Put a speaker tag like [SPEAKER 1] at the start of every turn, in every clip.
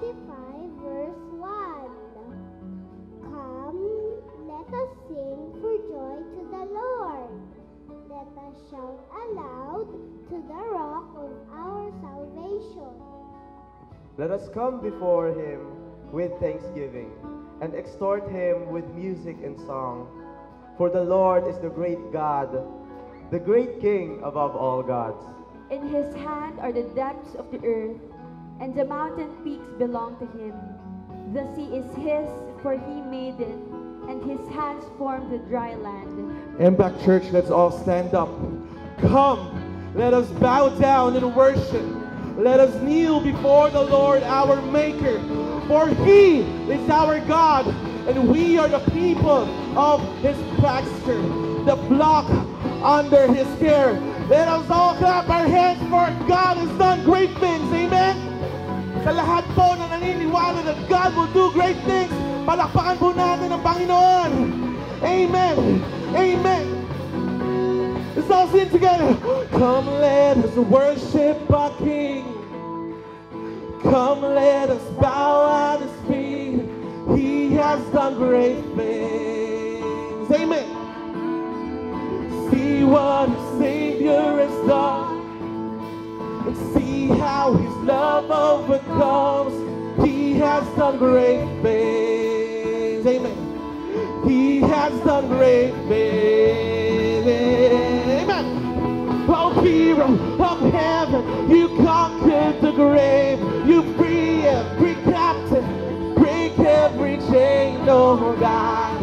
[SPEAKER 1] 95, verse 1. Come, let us sing for joy to the Lord. Let us shout aloud to the rock of our salvation.
[SPEAKER 2] Let us come before him with thanksgiving and extort him with music and song. For the Lord is the great God, the great King above all gods.
[SPEAKER 3] In his hand are the depths of the earth, and the mountain peaks belong to him. The sea is his, for he made it, and his hands formed the dry land.
[SPEAKER 4] Impact Church, let's all stand up. Come, let us bow down and worship. Let us kneel before the Lord our Maker, for he is our God, and we are the people of his pasture, the flock under his care. Let us all clap our hands, for God has done great things. Amen? Sa lahat po na naniniwala that God will do great things, palakpakan po natin ang Panginoon. Amen. Amen. Let's all sing together. Come, let us worship our King. Come, let us bow at his feet. He has done great things. Amen. See what his Savior has done, and see how his love overcomes. He has done great things. Amen. He has done great things. Amen. Oh, hero of heaven, you conquered the grave. You free every captive, break every chain. Oh God,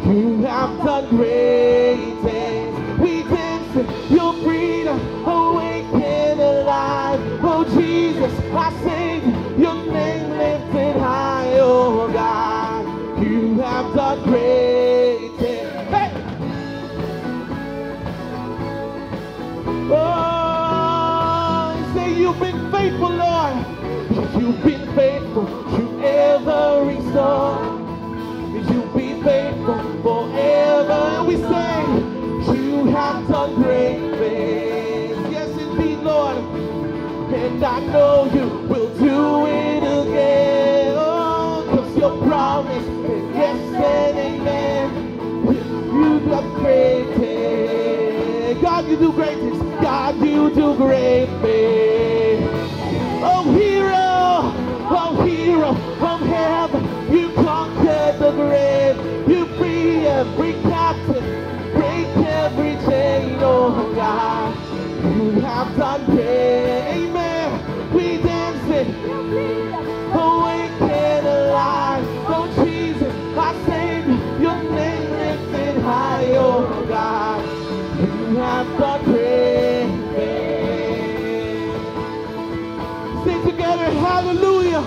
[SPEAKER 4] you have done great things. We dance in your freedom, awake and alive. Oh Jesus, I sing your name lifted high. Oh God, you have done great things. Hey! Oh, say you've been faithful, Lord. You've been faithful to every storm. You've been faithful forever. We say you have done great things. Yes, indeed, Lord. And I know you will do it again. Oh, 'cause your promise is yes and amen. You do great things. God, you do great things. God, you do great things. Oh, hero of heaven, you conquered the grave. You free every captive, break every chain. Oh God, you have done great. Amen. We dance it, awake and alive. Oh Jesus, I sing your name lifted high. Oh God, you have done great things. Sing together, hallelujah,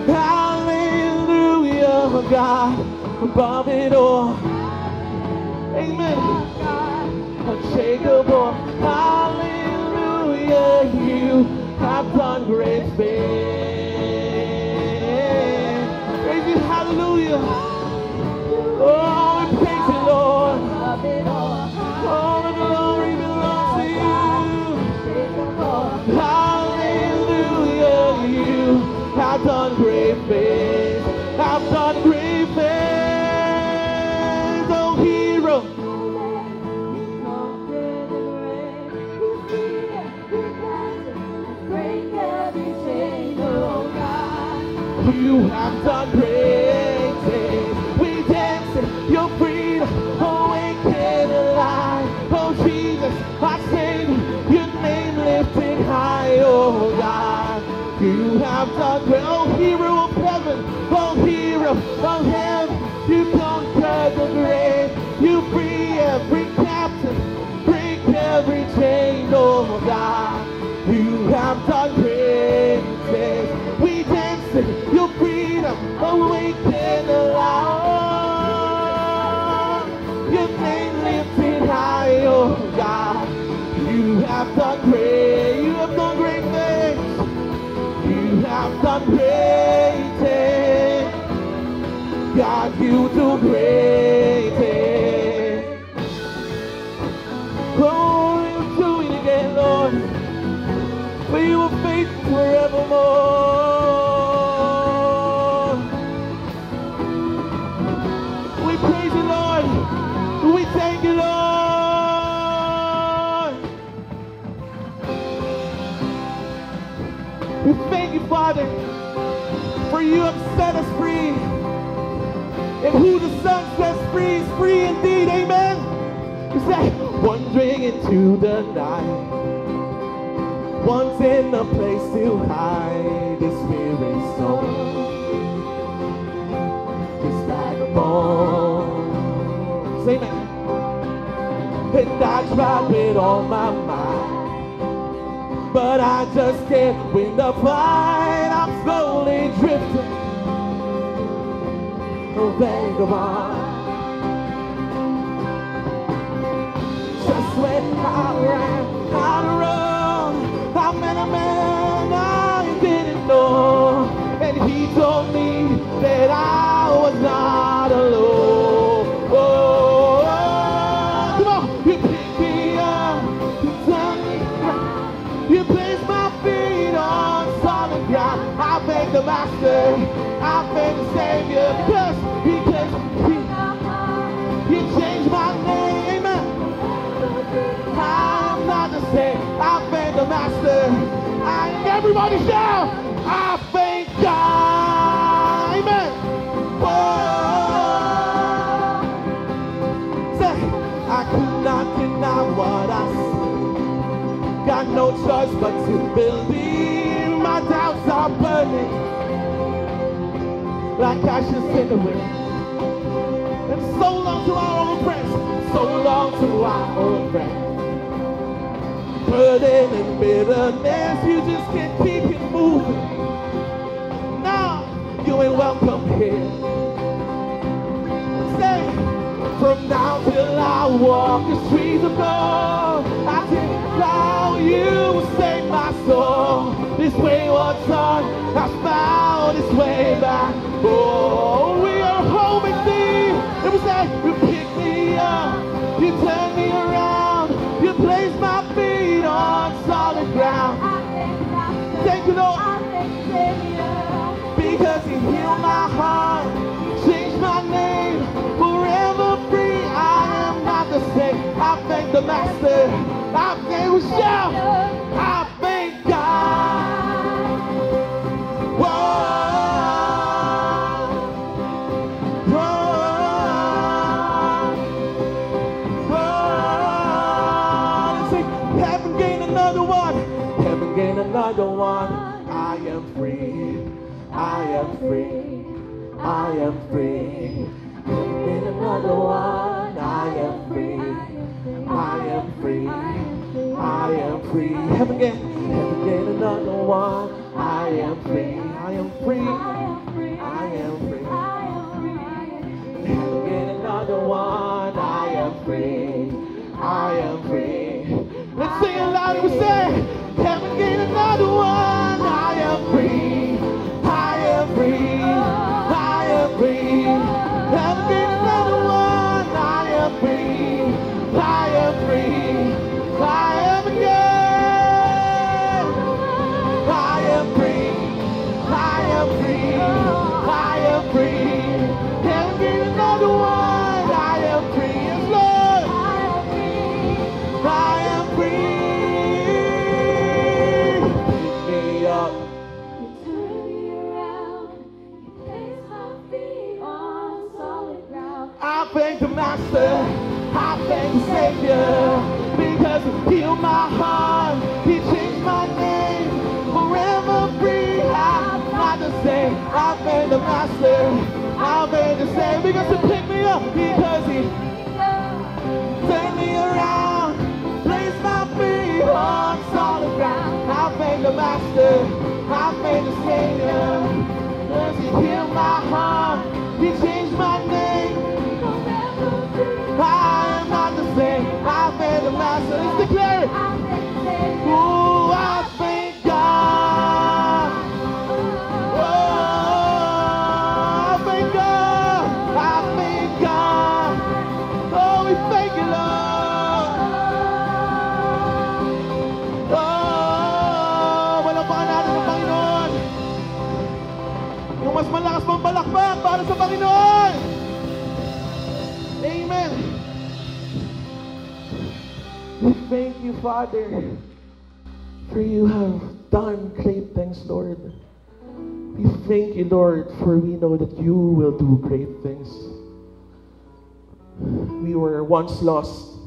[SPEAKER 4] hallelujah, God, above it all. Amen. Unshakable, hallelujah, you have done great things. Praise you, hallelujah. Oh, we praise you, Lord. All the glory belongs to you. Hallelujah, you have done great things. Have done great things. Oh, hero. You have done great things. We dance in your freedom, awake and alive. Oh Jesus, I sing your name lifted high. Oh God, you have done great. Oh hero of heaven, oh hero of heaven, you conquered the grave. You free every captive, break every chain. Oh God, you have done great things. We dance in your freedom, awake and alive. Your name lifted high, oh God. You have done great, you have done great things. You have done great things. God, you do great things. Father, for you have set us free. And who the Son sets free is free indeed, amen? You say, wandering into the night, wanting a place to hide this weary soul. This vagabond, say amen. And I tried with all my might, but I just can't win the fight. I'm slowly drifting, a vagabond. Just when I ran out of road, I met a man I didn't know, and he told me that I was not alone. Oh, come on, you picked me up, you turned me around, you placed my feet on solid ground. I thank the Master, I thank the Savior, because he changed my name, amen. I'm not the same, I thank the Master. Everybody shout, I thank God, amen. Whoa. Say, I could not deny what I see. Got no choice but to believe. My doubts are burning like ashes in the wind. And so long to our old friends, so long to our old friends. Burden and bitterness, you just can't keep it moving. Now, you ain't welcome here. Say, from now till I walk the streets of gold, I think how you will save my soul. This wayward son has found his way back. Oh, we are home in thee. It was that you picked me up, you turned me around, you placed my feet on solid ground. Thank you, Lord, because he healed my heart, changed my name, forever free. I am not the same. I thank the Master. I thank you, shout. I thank God. Whoa. Another one, I am free, I am free, I am free. In another one, I am free, I am free, I am free. Heaven again another one, I am free, I am free, I am free. Heaven again another one, I am free, I am free. Let's sing it loud and we say, heaven gave another one. I am free, I am free, I am free. Heaven gave another one. I am free, I am free, I am again. I am free, I am free, I am free. Heaven gave another one. I am free, yes Lord. I am free. I thank the Master, I thank the Savior, because he healed my heart, he changed my name, forever free. I'm not the same. I thank the Master, I thank the Savior, because he picked me up, because he turned me around, placed my feet on solid ground. I thank the Master, I thank the Savior, because he healed my heart, he changed my name. I am not the same. I thank the Master. Let's declare it. Oh, I thank God. Oh, I thank God. I thank God. Oh, we thank you, Lord. Oh, malapakan natin ang Panginoon. Yung mas malakas pang palakpak para sa Panginoon. Amen. We thank you, Father, for you have done great things, Lord. We thank you, Lord, for we know that you will do great things. We were once lost.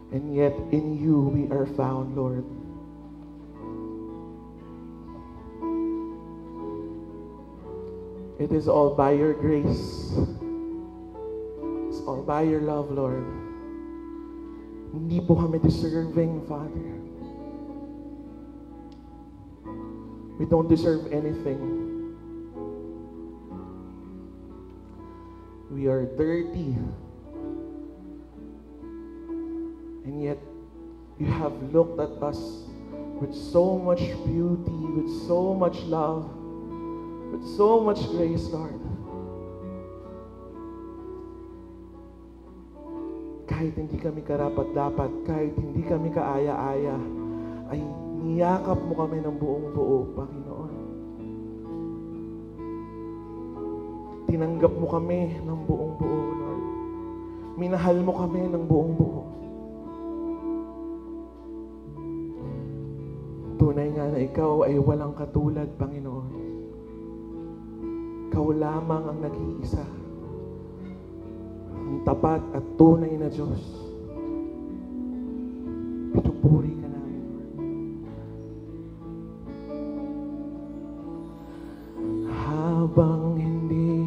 [SPEAKER 4] And yet in you we are found, Lord. It is all by your grace. It's all by your love, Lord. Hindi po kami deserving, Father. We don't deserve anything. We are dirty. And yet, you have looked at us with so much beauty, with so much love, with so much grace, Lord. Kahit hindi kami karapat-dapat, kahit hindi kami kaaya-aya, ay niyakap mo kami ng buong-buo, Panginoon. Tinanggap mo kami ng buong-buo, Lord. Minahal mo kami ng buong-buo. Tunay nga na ikaw ay walang katulad, Panginoon. Ikaw lamang ang nag-iisa. Ang tapat at tunay na Diyos. Pinupuri ka namin, Lord. Habang hindi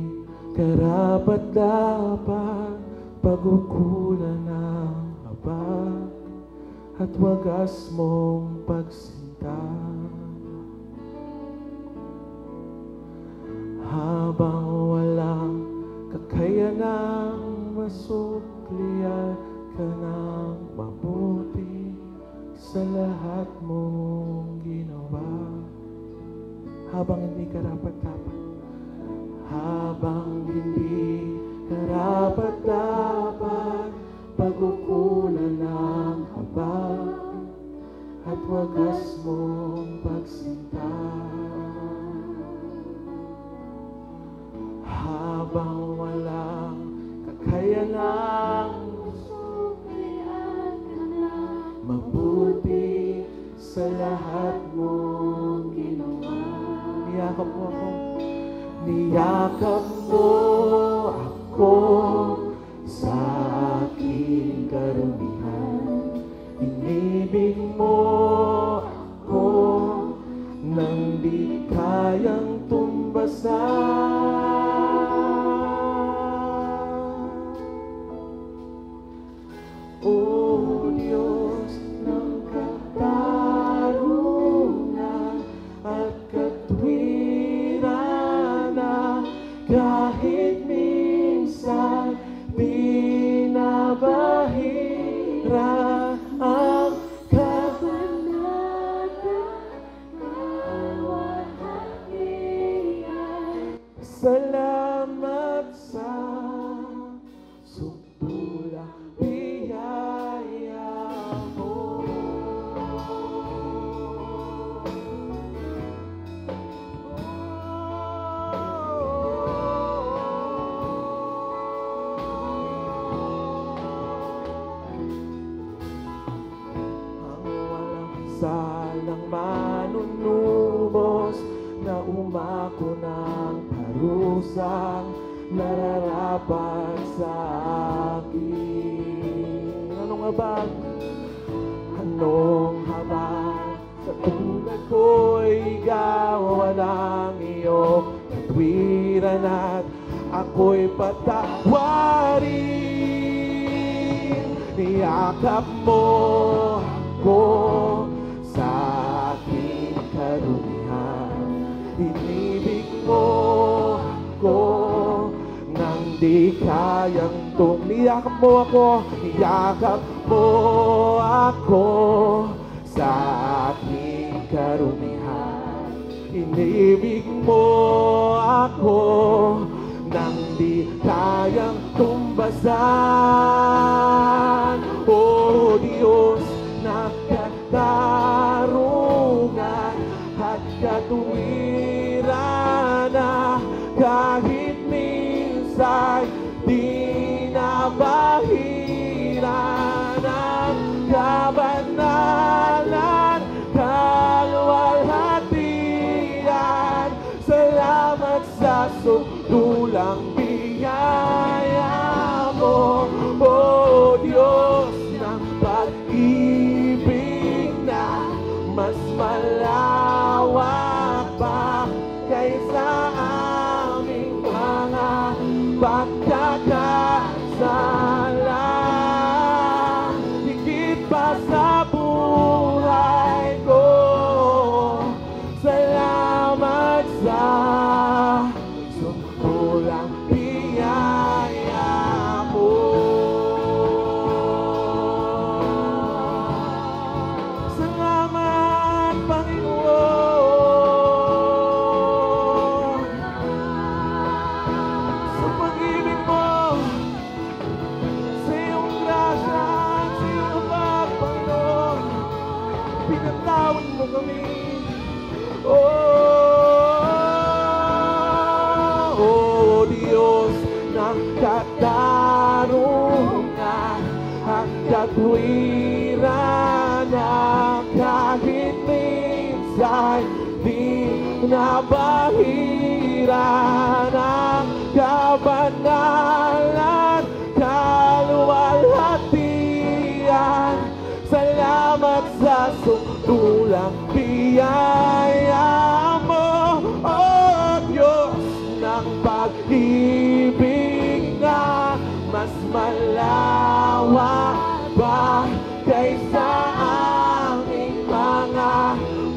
[SPEAKER 4] karapat-dapat, pagkukulan ng habag at wagas mong pagsinta. Habang walang kakayanang masuklian ka ng mabuti sa lahat mong ginawa. Habang hindi karapat-dapat, habang hindi karapat-dapat, pagkukulan ng habag at wagas mong pagsinta. Habang walang kakayanang mabuti sa lahat mong ginawa. Niyakap mo ako. Niyakap mo ako sa aking karumihan. Inibig mo ako nang di kayang tumbasan. O Diyos ng katarungan at katwiran na kahit minsan binabahira ang kabanatan ng walang hiyay. Salamat sa sumpulang biyaya mo. Ang walang salang manunubos na umako ng parusang nararapat sa akin. Anong habag? Anong habag? Sa tulad ko'y gawa ng iyong katwiran at ako'y patawarin. Niyakap mo ako sa aking karumihan. Inibig mo ako nang di kayang niyakap mo ako, niyakap mo ako sa aking karumihan. Inibig mo ako nang di kayang tumbasan. O Diyos na katarungan at katuwiran na kahit minsan di nabahira ng kabanalan sutulang biyaya mo, O Diyos ng pag-ibig na mas malawak pa kaysa aming mga pagkakasala. Higit pa sa buhay ko, salamat sa sutulang biyaya mo. Salamat, Panginoon, sa pag-ibig mo, sa iyong grasya, sa iyong habag, Panginoon. Pinatawad mo kami. Oh Diyos ng katarungan, ang katwiran na kahit minsan di nabahiran ang kabanalan, kaluwalhatian. Salamat sa sutulang biyaya mo, O Diyos ng pag-ibig na mas malawak pa kaysa aming mga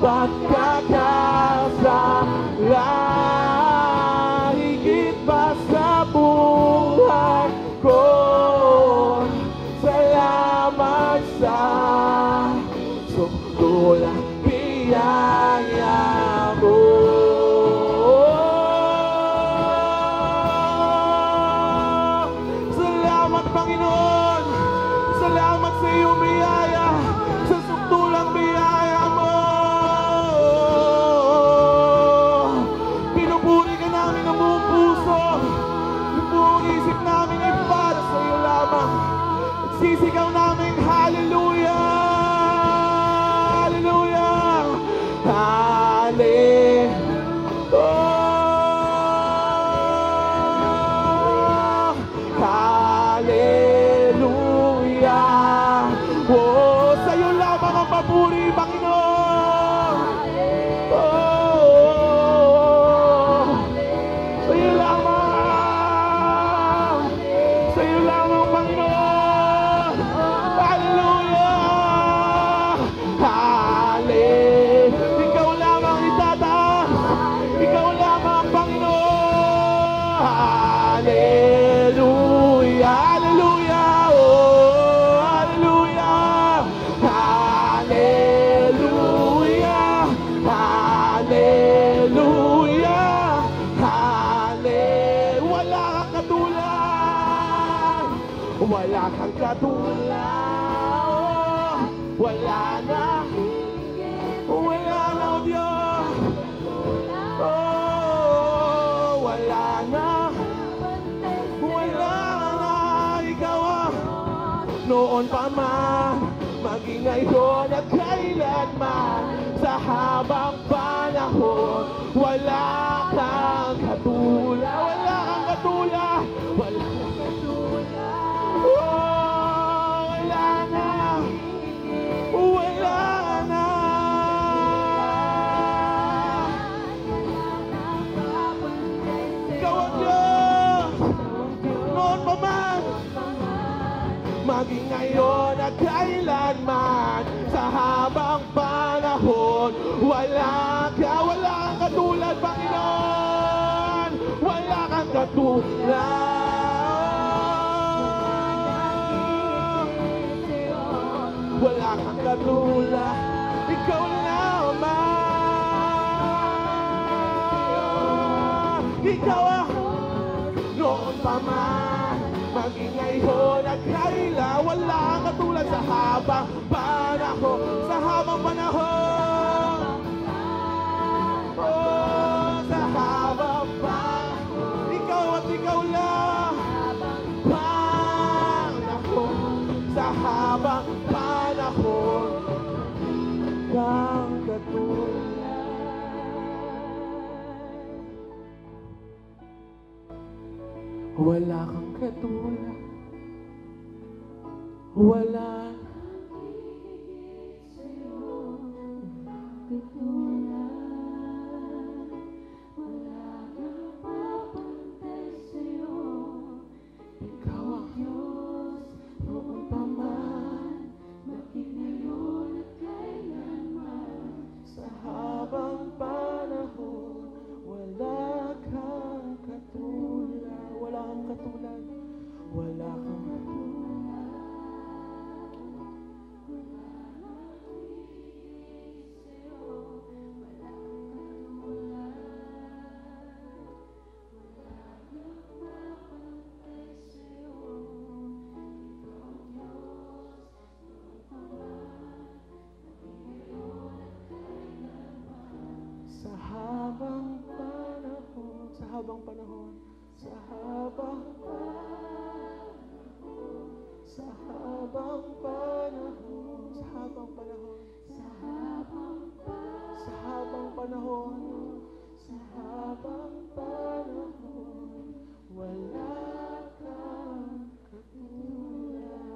[SPEAKER 4] pagkakasala. Higit pa sa buhay ko, salamat sa sutulang biyaya mo. Salamat, Panginoon. Salamat sa iyong biyaya, sa sutulang biyaya mo. Pinupuri ka namin ng buong puso. Yung buong isip namin ay para sa iyo lamang. Sisigaw namin, hallelujah! Hallelujah! Hallelujah! Oh, sa'yo lamang ang papuri, Panginoon! Oh, sa'yo lamang! Sa'yo lamang, Panginoon! Hallelujah! Hallelujah! Ikaw lamang itataas! Ikaw lamang, Panginoon! Hallelujah! Hallelujah! Oh, hallelujah! Hallelujah! Hallelujah! Hallelujah! Wala kang katulad! Wala kang katulad! Wala na! Wala na, O Diyos! Oh, wala na! Wala na! Ikaw ang noon pa man, maging ngayon at kailanman, sa habang panahon, wala kang katulad! Wala kang katulad! Wala kang katulad! Oh, wala na! Wala na! Ikaw ang Diyos! Noon pa man, maging ngayon at kailanman, sa habang panahon, wala kang katulad, Panginoon! Wala kang katulad! Wala kang katulad! Ikaw lamang! Ikaw ang noon pa man, maging ngayon at kailan, wala kang katulad sa habang panahon, sa habang panahon. Oh, sa habang panahon, ikaw at ikaw lang. Panahon, sa habang panahon, kang katulad. Wala kang katulad. Wala. Ikaw ang Diyos, noon pa man, maging ngayon at kailanman. Sa habang panahon, wala kang katulad. Wala kang katulad. Wala kang katulad. Sa habang panahon, sa habang panahon, sa habang panahon, sa habang panahon, sa habang panahon, sa habang panahon, sa habang panahon, wala kang katulad.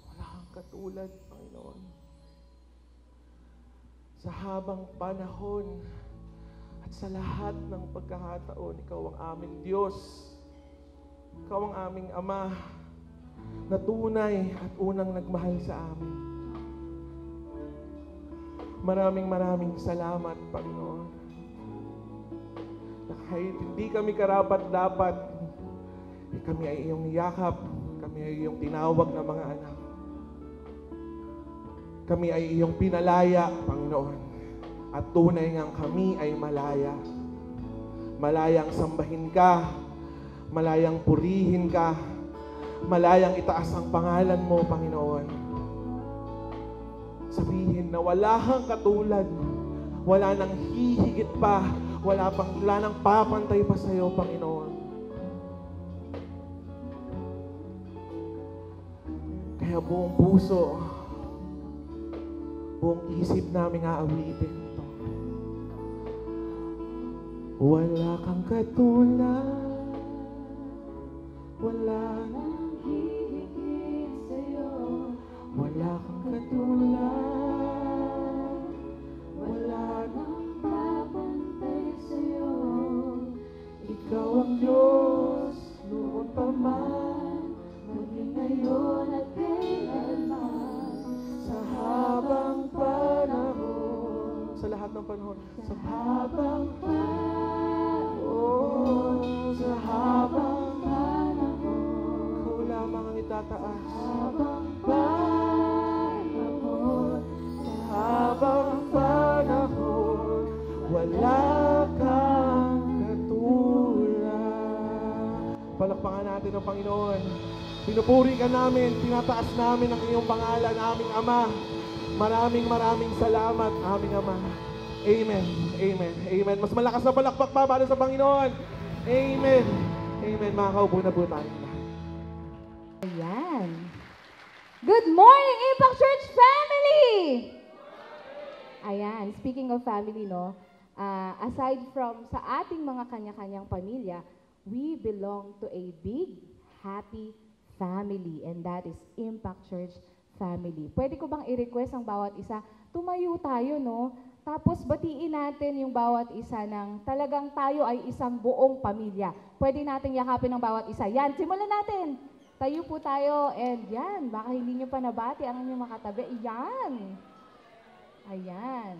[SPEAKER 4] Wala kang katulad, Panginoon. Sa habang panahon at sa lahat ng pagkakataon, Ikaw ang aming Diyos. Ikaw ang aming Ama na tunay at unang nagmahal sa amin. Maraming salamat, Panginoon. Na kahit hindi kami karapat-dapat, kami ay iyong yakap, kami ay iyong tinawag na mga anak. Kami ay iyong pinalaya, Panginoon. At tunay ngang kami ay malaya. Malayang sambahin ka, malayang purihin ka, malayang itaas ang pangalan mo, Panginoon. Sabihin na wala kang katulad, wala nang hihigit pa, wala nang papantay pa sa iyo, Panginoon. Kaya buong puso, buong isip namin aawitin ito. Wala kang katulad, wala nang hihigit sa'yo. Wala kang katulad, wala nang papantay sa'yo. Ikaw ang Diyos, noon pa man, maging ngayon at kailanman. Sa habang panahon, sa lahat ng panahon, sa habang panahon, sa habang panahon, ikaw lamang ang itataas. Habang panahon, sa habang panahon, wala kang katulad. Palakpakan natin ang Panginoon. Pinupuri ka namin, tinataas namin ang iyong pangalan, aming Ama. Maraming salamat, aming Ama. Amen, amen, amen. Mas malakas na palakpak pa para sa Panginoon. Amen, amen. Makakaupo na po tayo.
[SPEAKER 3] Ayan. Good morning, Impact Church family! Ayan, speaking of family, no, aside from sa ating mga kanya-kanyang pamilya, we belong to a big, happy family, and that is Impact Church family. Pwede ko bang i-request ang bawat isa? Tumayo tayo, no? Tapos batiin natin yung bawat isa ng talagang tayo ay isang buong pamilya. Pwede natin yakapin ang bawat isa. Yan, simulan natin. Tayo po tayo, and yan, baka hindi nyo pa nabati ang inyong makatabi. Yan. Ayan.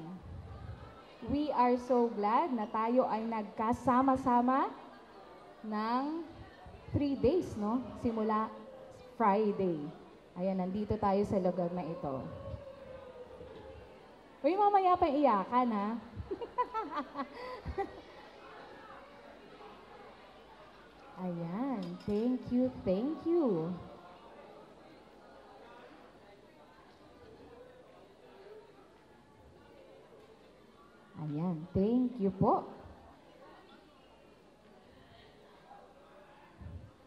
[SPEAKER 3] We are so glad na tayo ay nagkasama-sama ng 3 days, no? Simula Friday. Ayan, nandito tayo sa lugar na ito. Uy, mamaya pa iyakan, ha? Ayan, thank you, thank you. Ayan, thank you po.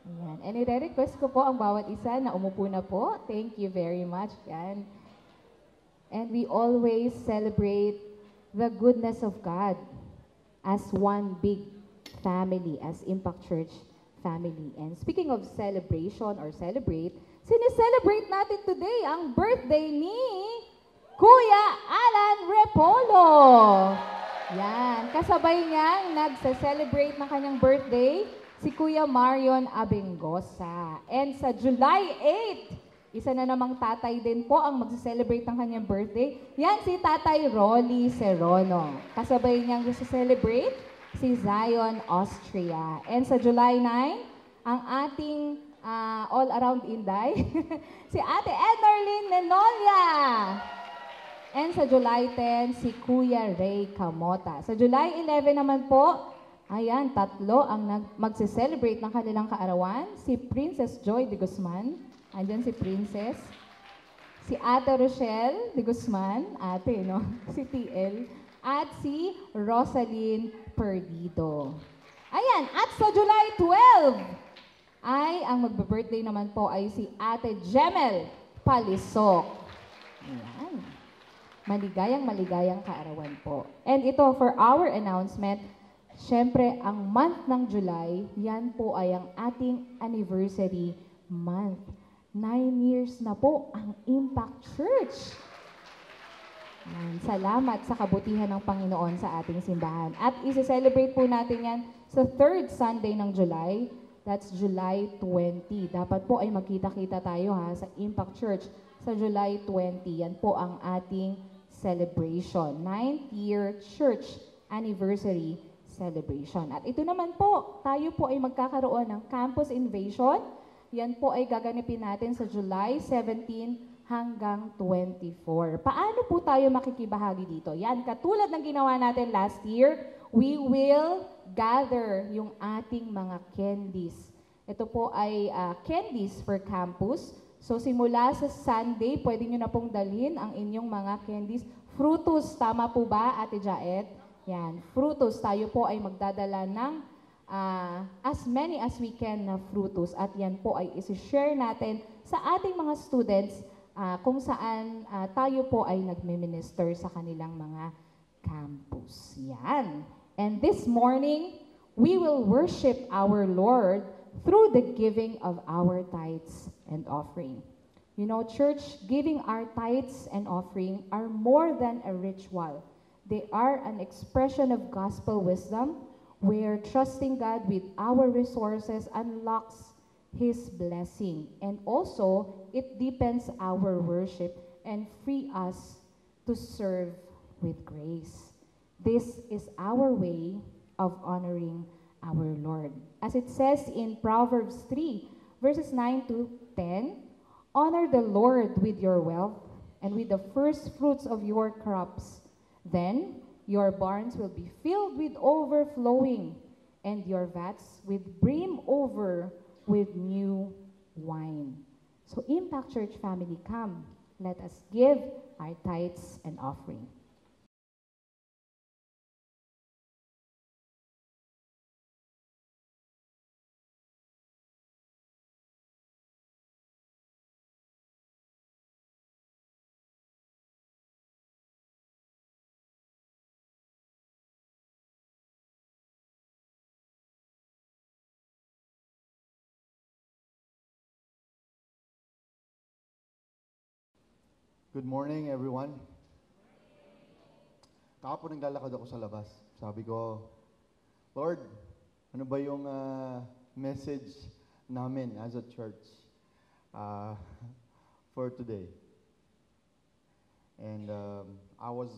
[SPEAKER 3] Ayan, and i-request ko po ang bawat isa na umupo na po. Thank you very much. Yan. And we always celebrate
[SPEAKER 5] the goodness of God as one big family, as Impact Church family. And speaking of celebration or celebrate, sineselebrate natin today ang birthday ni Kuya Alan Repolo. Yan, kasabay niyang nagse-celebrate ng kanyang birthday si Kuya Marion Abengosa. And sa July 8, isa na namang tatay din po ang magse-celebrate ng kanyang birthday. Yan si Tatay Rolly Serono. Kasabay niyang magse-celebrate si Zion Austria. And sa July 9, ang ating all-around Inday, si Ate Ednarlyn Lenolia. And sa July 10, si Kuya Ray Camota. Sa July 11 naman po, ayan, tatlo ang magse-celebrate ng kanilang kaarawan. Si Princess Joy de Guzman. Andyan si Princess. Si Ate Rochelle de Guzman. Ate, no? Si TL. At si Rosaline Perdido. Ayan, at sa July 12, ay ang magbe-birthday naman po ay si Ate Jemel Palisok. Ayan. Maligayang kaarawan po. And ito, for our announcement, syempre, ang month ng July, yan po ay ang ating anniversary month. 9 years na po ang Impact Church. Yan. Salamat sa kabutihan ng Panginoon sa ating simbahan. At isi-celebrate po natin yan sa third Sunday ng July. That's July 20. Dapat po ay magkita-kita tayo sa Impact Church sa July 20. Yan po ang ating celebration. 9th year church anniversary celebration. At ito naman po, tayo po ay magkakaroon ng campus invasion. Yan po ay gaganapin natin sa July 17 hanggang 24. Paano po tayo makikibahagi dito? Yan, katulad ng ginawa natin last year, we will gather yung ating mga candies. Ito po ay candies for campus. So simula sa Sunday, pwede nyo na pong dalhin ang inyong mga candies. Frutos, tama po ba, Ate Jaet? Yan, frutos. Tayo po ay magdadala ng as many as we can na frutos. At yan po ay isi-share natin sa ating mga students kung saan tayo po ay nagme-minister sa kanilang mga campus. Yan. And this morning, we will worship our Lord through the giving of our tithes and offering. You know, church, giving our tithes and offering are more than a ritual. They are an expression of gospel wisdom where trusting God with our resources unlocks His blessing. And also, it deepens our worship and free us to serve with grace. This is our way of honoring our Lord. As it says in Proverbs 3, verses 9 to 10, honor the Lord with your wealth and with the first fruits of your crops. Then your barns will be filled with overflowing, and your vats with brim over with new wine. So Impact Church family, come, let us give our tithes and offering.
[SPEAKER 6] Good morning, everyone. Kahapon naglalakad ako sa labas. Sabi ko, Lord, ano ba yung message namin as a church for today? And I was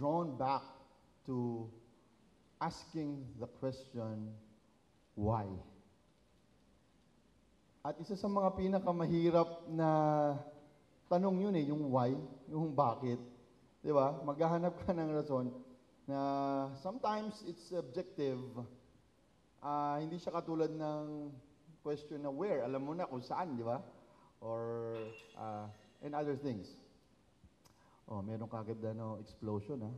[SPEAKER 6] drawn back to asking the question, why? At isa sa mga pinakamahirap na tanong yun yung why, yung bakit. Di ba? Maghahanap ka ng rason na sometimes it's subjective. Hindi siya katulad ng question na where. Alam mo na kung saan, di ba? Or, and other things. Oh, meron kagad explosion,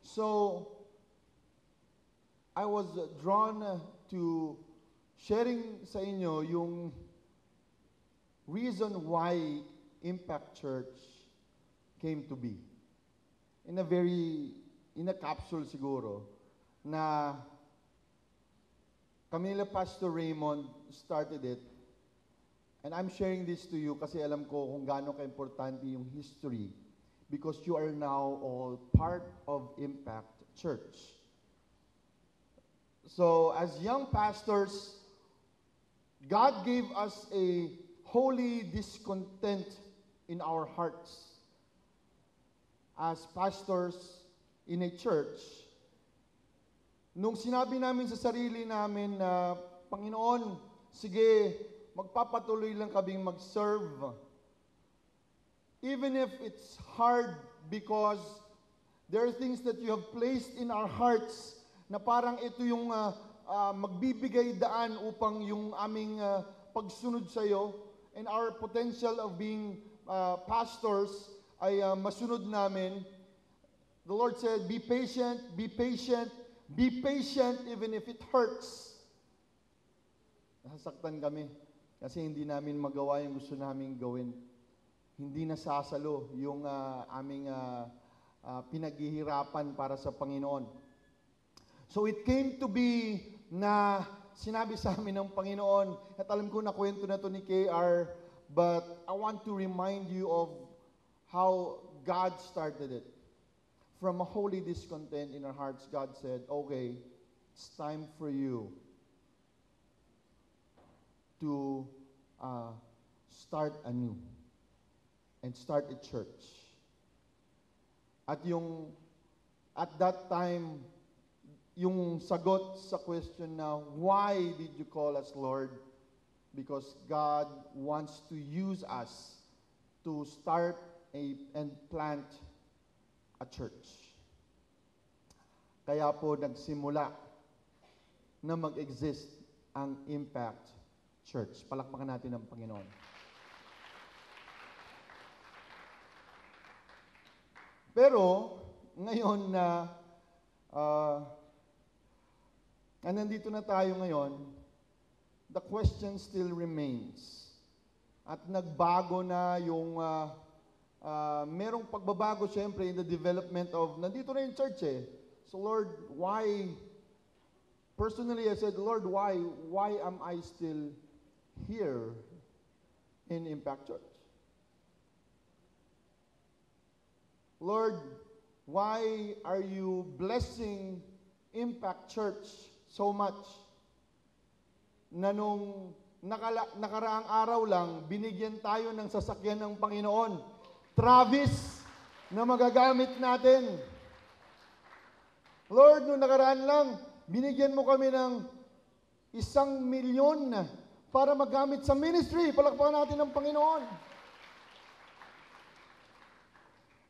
[SPEAKER 6] So, I was drawn to sharing sa inyo yung reason why Impact Church came to be. In a capsule siguro, na kami nila Pastor Raymond started it. And I'm sharing this to you kasi alam ko kung gaano ka-importante yung history because you are now all part of Impact Church. So, as young pastors, God gave us a holy discontent in our hearts. As pastors in a church, nung sinabi namin sa sarili namin na, Panginoon, sige, magpapatuloy lang kaming mag-serve. Even if it's hard because there are things that you have placed in our hearts na parang ito yung magbibigay daan upang yung aming pagsunod sa iyo and our potential of being pastors ay masunod namin. The Lord said, be patient, be patient, be patient even if it hurts. Nasasaktan kami kasi hindi namin magawa yung gusto naming gawin. Hindi nasasalo yung aming pinaghihirapan para sa Panginoon. So it came to be na sinabi sa amin ng Panginoon, at alam ko na kwento na to ni KR, but I want to remind you of how God started it. From a holy discontent in our hearts, God said, okay, it's time for you to start anew and start a church. At that time, yung sagot sa question na, why did you call us Lord? Because God wants to use us to start and plant a church. Kaya po nagsimula na mag-exist ang Impact Church. Palakpakan natin ang Panginoon. Pero, ngayon na nandito na tayo ngayon, the question still remains. At nagbago na yung, merong pagbabago syempre in the development of, nandito na yung church eh. So Lord, why, personally I said, Lord, why am I still here in Impact Church? Lord, why are you blessing Impact Church so much na nung nakaraang araw lang, binigyan tayo ng sasakyan ng Panginoon. Travis, na magagamit natin. Lord, nung nakaraan lang, binigyan mo kami ng 1,000,000 para magamit sa ministry. Palakpakan natin ng Panginoon.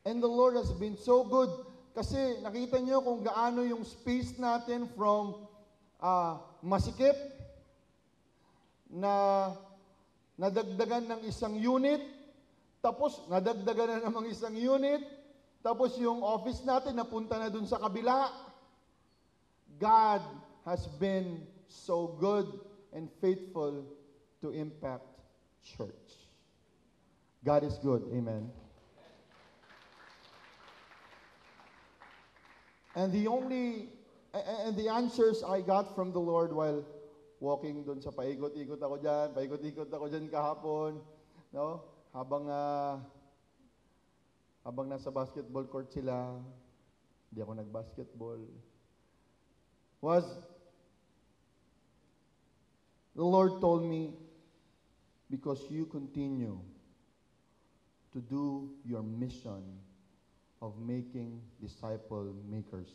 [SPEAKER 6] And the Lord has been so good. Kasi nakita niyo kung gaano yung space natin from masikip na nadagdagan ng 1 unit, tapos nadagdagan na namang 1 unit, tapos yung office natin napunta na dun sa kabila. God has been so good and faithful to Impact Church. God is good. Amen. And the answers I got from the Lord while walking doon sa paikot-ikot ako dyan kahapon, no? Habang nasa basketball court sila, hindi ako nag-basketball, was the Lord told me, because you continue to do your mission of making disciple makers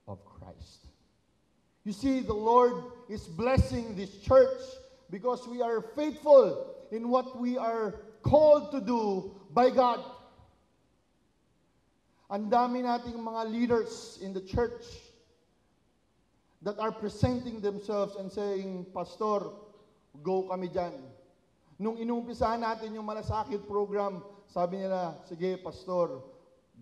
[SPEAKER 6] of Christ. You see, the Lord is blessing this church because we are faithful in what we are called to do by God. Ang dami nating mga leaders in the church that are presenting themselves and saying, Pastor, go kami dyan. Nung inumpisahan natin yung Malasakit program, sabi nila, sige, Pastor,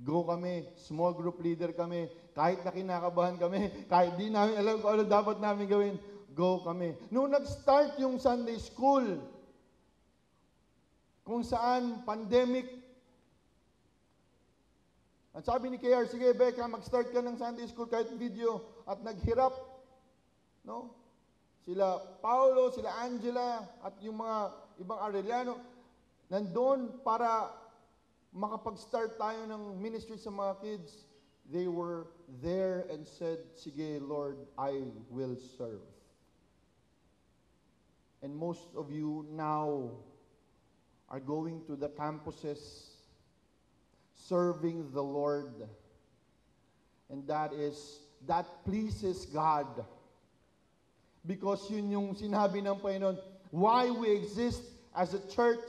[SPEAKER 6] go kami, small group leader kami, kahit na kinakabahan kami, kahit di namin alam kung ano dapat namin gawin, go kami. Nung nag-start yung Sunday School, kung saan pandemic, At sabi ni KR, sige Becca, mag-start ka ng Sunday School kahit video. At naghirap, no? Sila Paulo, sila Angela, at yung mga ibang Arellano, nandun para makapag-start tayo ng ministry sa mga kids. They were there and said, sige Lord, I will serve. And most of you now are going to the campuses, serving the Lord. And that pleases God. Because yun yung sinabi ng Panginoon, why we exist as a church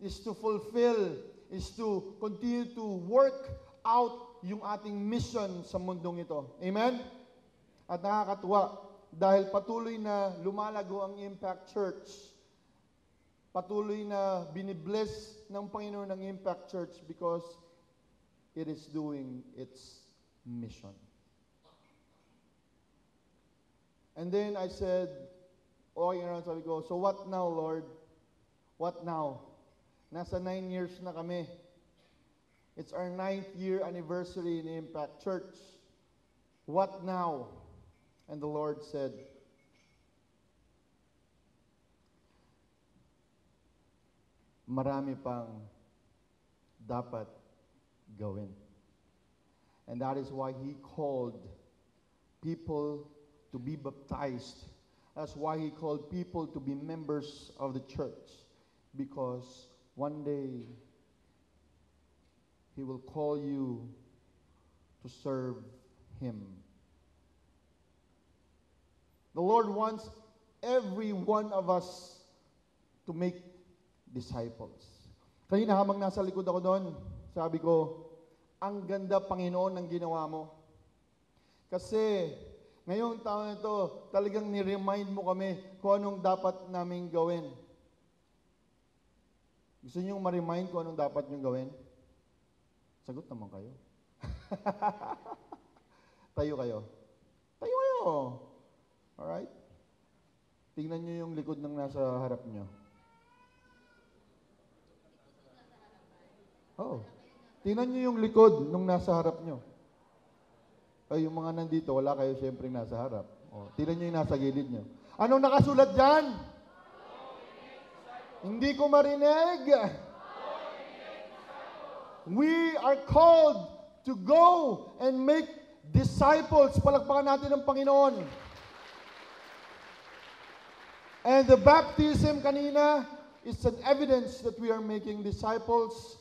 [SPEAKER 6] is to fulfill, is to continue to work out yung ating mission sa mundong ito. Amen? At nakakatuwa, dahil patuloy na lumalago ang Impact Church, patuloy na binibless ng Panginoon ng Impact Church because it is doing its mission. And then I said, sabi ko, so what now, Lord? What now? Nasa 9 years na kami. It's our 9th year anniversary in Impact Church. What now? And the Lord said, marami pang dapat gawin. And that is why He called people to be baptized. That's why He called people to be members of the church. Because one day, He will call you to serve Him. The Lord wants every one of us to make disciples. Kanina habang nasa likod ako doon, sabi ko, ang ganda Panginoon ng ginawa mo. Kasi ngayong taon ito, talagang ni-remind mo kami kung anong dapat naming gawin. Gusto niyo ma-remind kung anong dapat niyong gawin? Sagot naman kayo. Tayo kayo. Tayo kayo. Alright? Tingnan niyo yung likod ng nasa harap niyo. Oh. Tingnan niyo yung likod nung nasa harap niyo. Ay, yung mga nandito, wala kayo siyempre nasa harap. Oh, tingnan niyo yung nasa gilid niyo. Anong nakasulat diyan? Hindi ko marinig. We are called to go and make disciples. Palakpakan natin ang Panginoon. And the baptism kanina is an evidence that we are making disciples.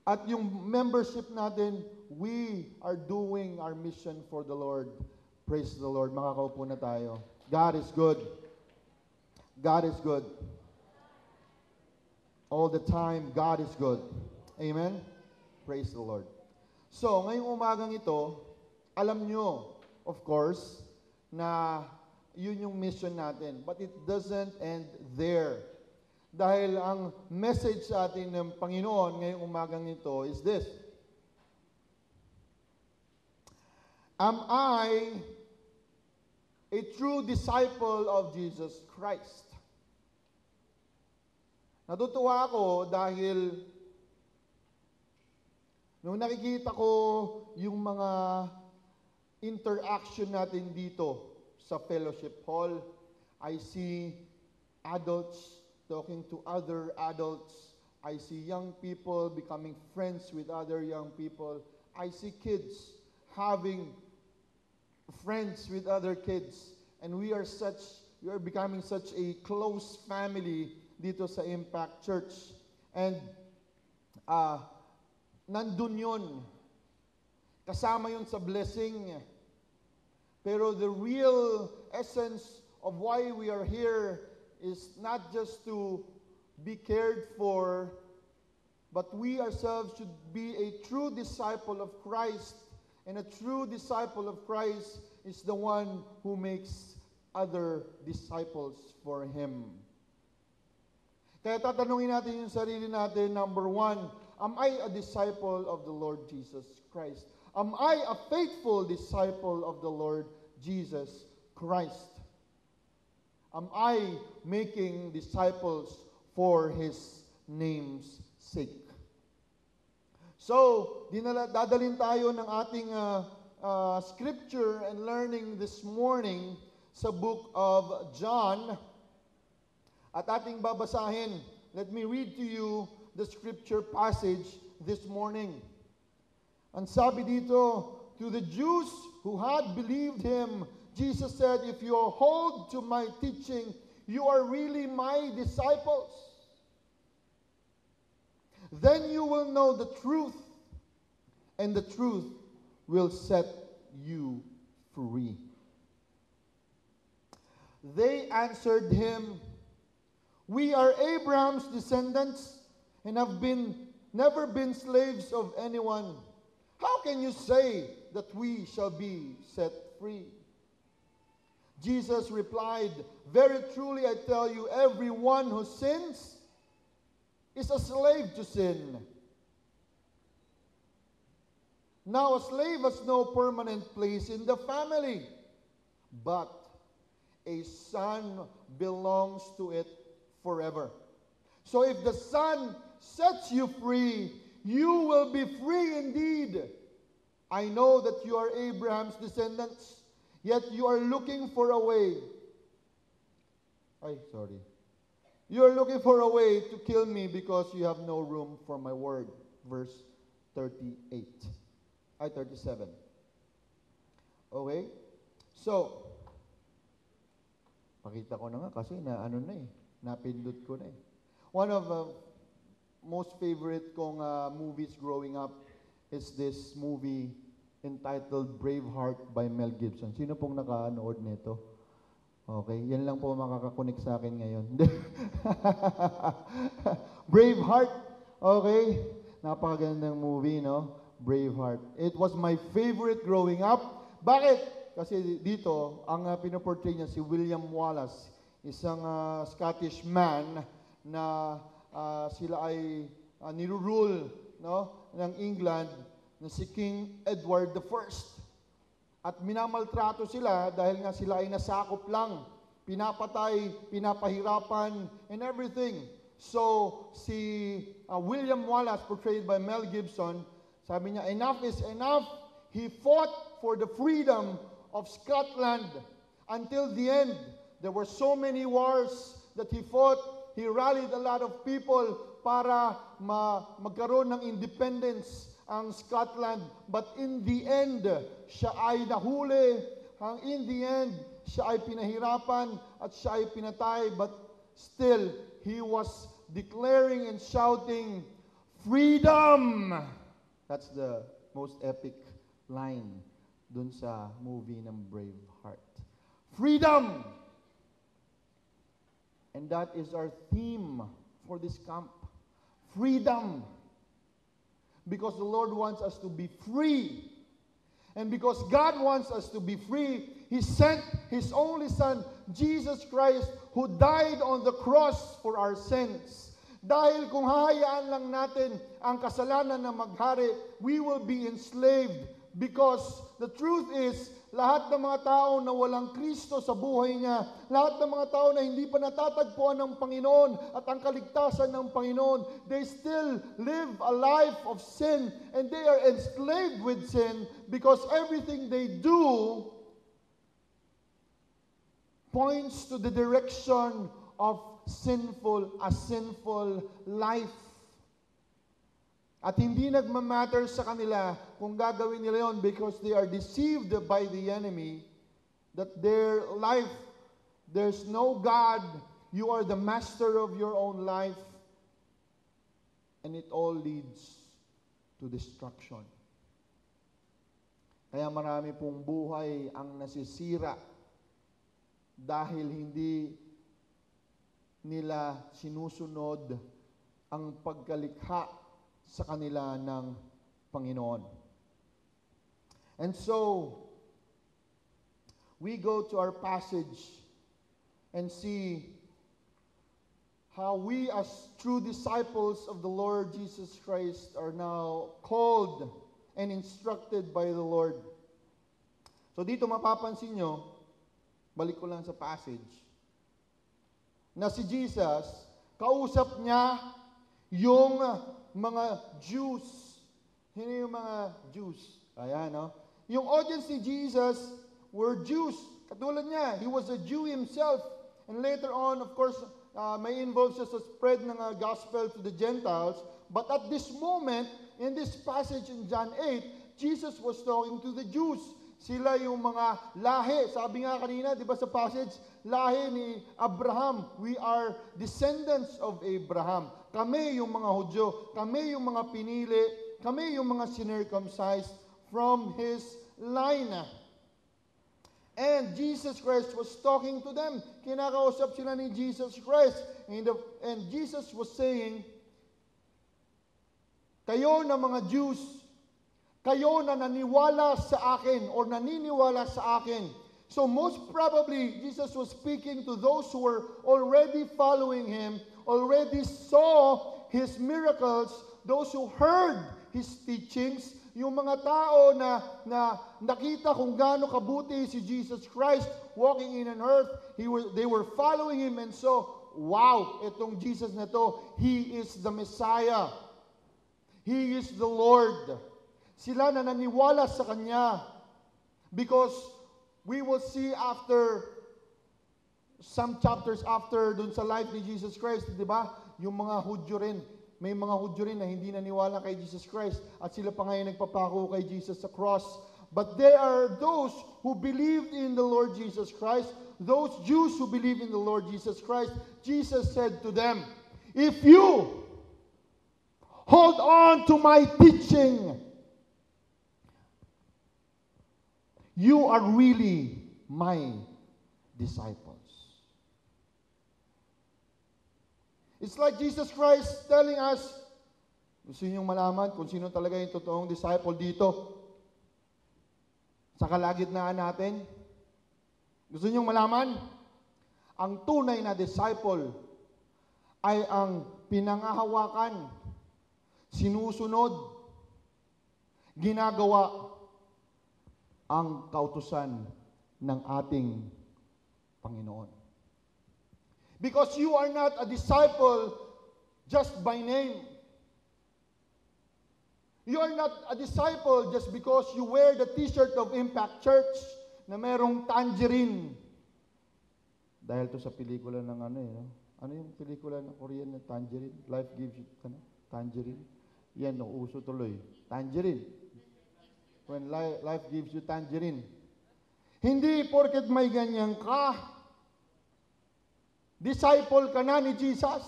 [SPEAKER 6] At yung membership natin, we are doing our mission for the Lord. Praise the Lord. Makakaupo na tayo. God is good. God is good. All the time, God is good. Amen? Praise the Lord. So, ngayong umagang ito, alam nyo, of course, na yun yung mission natin. But it doesn't end there. Dahil ang message sa atin ng Panginoon ngayong umagang ito is this. Am I a true disciple of Jesus Christ? Natutuwa ako dahil nung nakikita ko yung mga interaction natin dito sa fellowship hall, I see adults talking to other adults. I see young people becoming friends with other young people. I see kids having friends with other kids. And we are becoming such a close family dito sa Impact Church. And nandun yun. Kasama yun sa blessing. Pero the real essence of why we are here is not just to be cared for, but we ourselves should be a true disciple of Christ. And a true disciple of Christ is the one who makes other disciples for Him. Kaya tatanungin natin yung sarili natin, number one, am I a disciple of the Lord Jesus Christ? Am I a faithful disciple of the Lord Jesus Christ? Am I making disciples for His name's sake? So, dadalhin tayo ng ating scripture and learning this morning sa book of John. At ating babasahin. Let me read to you the scripture passage this morning. Ang sabi dito, to the Jews who had believed him, Jesus said, if you hold to my teaching, you are really my disciples. Then you will know the truth, and the truth will set you free. They answered him, we are Abraham's descendants and have never been slaves of anyone. How can you say that we shall be set free? Jesus replied, very truly I tell you, everyone who sins is a slave to sin. Now a slave has no permanent place in the family, but a son belongs to it forever. So if the Son sets you free, you will be free indeed. I know that you are Abraham's descendants, yet you are looking for a way. You are looking for a way to kill me because you have no room for my word. Verse 37. Okay? So, pakita ko na nga kasi napindot ko na eh. One of the most favorite kong movies growing up is this movie entitled Braveheart by Mel Gibson. Sino pong nakanood nito? Okay, yan lang po makakakunik sa akin ngayon. Braveheart, okay? Napakagandang movie, no? Braveheart. It was my favorite growing up. Bakit? Kasi dito, ang pinoportray niya si William Wallace, isang Scottish man na sila ay nirurule, no, ng England na si King Edward I. At minamaltrato sila dahil nga sila ay nasakop lang, pinapatay, pinapahirapan, and everything. So, si William Wallace, portrayed by Mel Gibson, sabi niya, enough is enough. He fought for the freedom of Scotland until the end. There were so many wars that he fought. He rallied a lot of people para magkaroon ng independence ang Scotland. But in the end, siya ay nahuli. In the end, siya ay pinahirapan at siya ay pinatay. But still, he was declaring and shouting, freedom! That's the most epic line dun sa movie ng Braveheart. Freedom! And that is our theme for this camp. Freedom. Because the Lord wants us to be free. And because God wants us to be free, He sent His only Son, Jesus Christ, who died on the cross for our sins. Dahil kung hahayaan lang natin ang kasalanan na maghari, we will be enslaved. Because the truth is, lahat ng mga tao na walang Kristo sa buhay niya, lahat ng mga tao na hindi pa natatagpuan ng Panginoon at ang kaligtasan ng Panginoon, they still live a life of sin and they are enslaved with sin because everything they do points to the direction of a sinful life. At hindi nagmamatter sa kanila kung gagawin nila yon because they are deceived by the enemy that their life, there's no God, you are the master of your own life, and it all leads to destruction. Kaya marami pong buhay ang nasisira dahil hindi nila sinusunod ang pagkalikha sa kanila ng Panginoon. And so, we go to our passage and see how we as true disciples of the Lord Jesus Christ are now called and instructed by the Lord. So dito mapapansin nyo, balik ko lang sa passage, na si Jesus, kausap niya yung mga Jews Hindi yung mga Jews. Ayan, no? Yung audience ni Jesus were Jews. Katulad niya, he was a Jew himself. And later on, of course, may involve siya sa spread ng gospel to the Gentiles. But at this moment, in this passage in John 8, Jesus was talking to the Jews. Sila yung mga lahi. Sabi nga kanina, di ba sa passage, lahi ni Abraham. We are descendants of Abraham. Kami yung mga Hudyo. Kami yung mga pinili. Kami yung mga circumcised from his line. And Jesus Christ was talking to them. Kinakausap sila ni Jesus Christ. And Jesus was saying, kayo na mga Jews, kayo na naniwala sa akin or naniniwala sa akin. So most probably, Jesus was speaking to those who were already following him, already saw his miracles, those who heard his teachings, yung mga tao na nakita kung gaano kabuti si Jesus Christ walking in an earth, they were following him and so, wow, itong Jesus na to, he is the Messiah. He is the Lord. Sila na naniwala sa Kanya. Because we will see after, some chapters after dun sa life ni Jesus Christ, di ba? Yung mga Hudyo rin. May mga Hudyo rin na hindi naniwala kay Jesus Christ at sila pa ngayon nagpapako kay Jesus sa cross. But there are those who believed in the Lord Jesus Christ, those Jews who believe in the Lord Jesus Christ. Jesus said to them, if you hold on to my teaching, you are really my disciples. It's like Jesus Christ telling us, gusto niyong malaman kung sino talaga yung totoong disciple dito? Sa kalagitnaan natin? Gusto niyong malaman? Ang tunay na disciple ay ang pinangahawakan, sinusunod, ginagawa ang kautusan ng ating Panginoon. Because you are not a disciple just by name. You are not a disciple just because you wear the t-shirt of Impact Church na merong tangerine. Dahil to sa pelikula ng ano eh. No? Ano yung pelikula ng Korean na Tangerine? Life gives you, ano? Tangerine. Yan, no, uso tuloy. Tangerine. When life gives you tangerine. Hindi porket may ganyan ka, disciple ka na ni Jesus.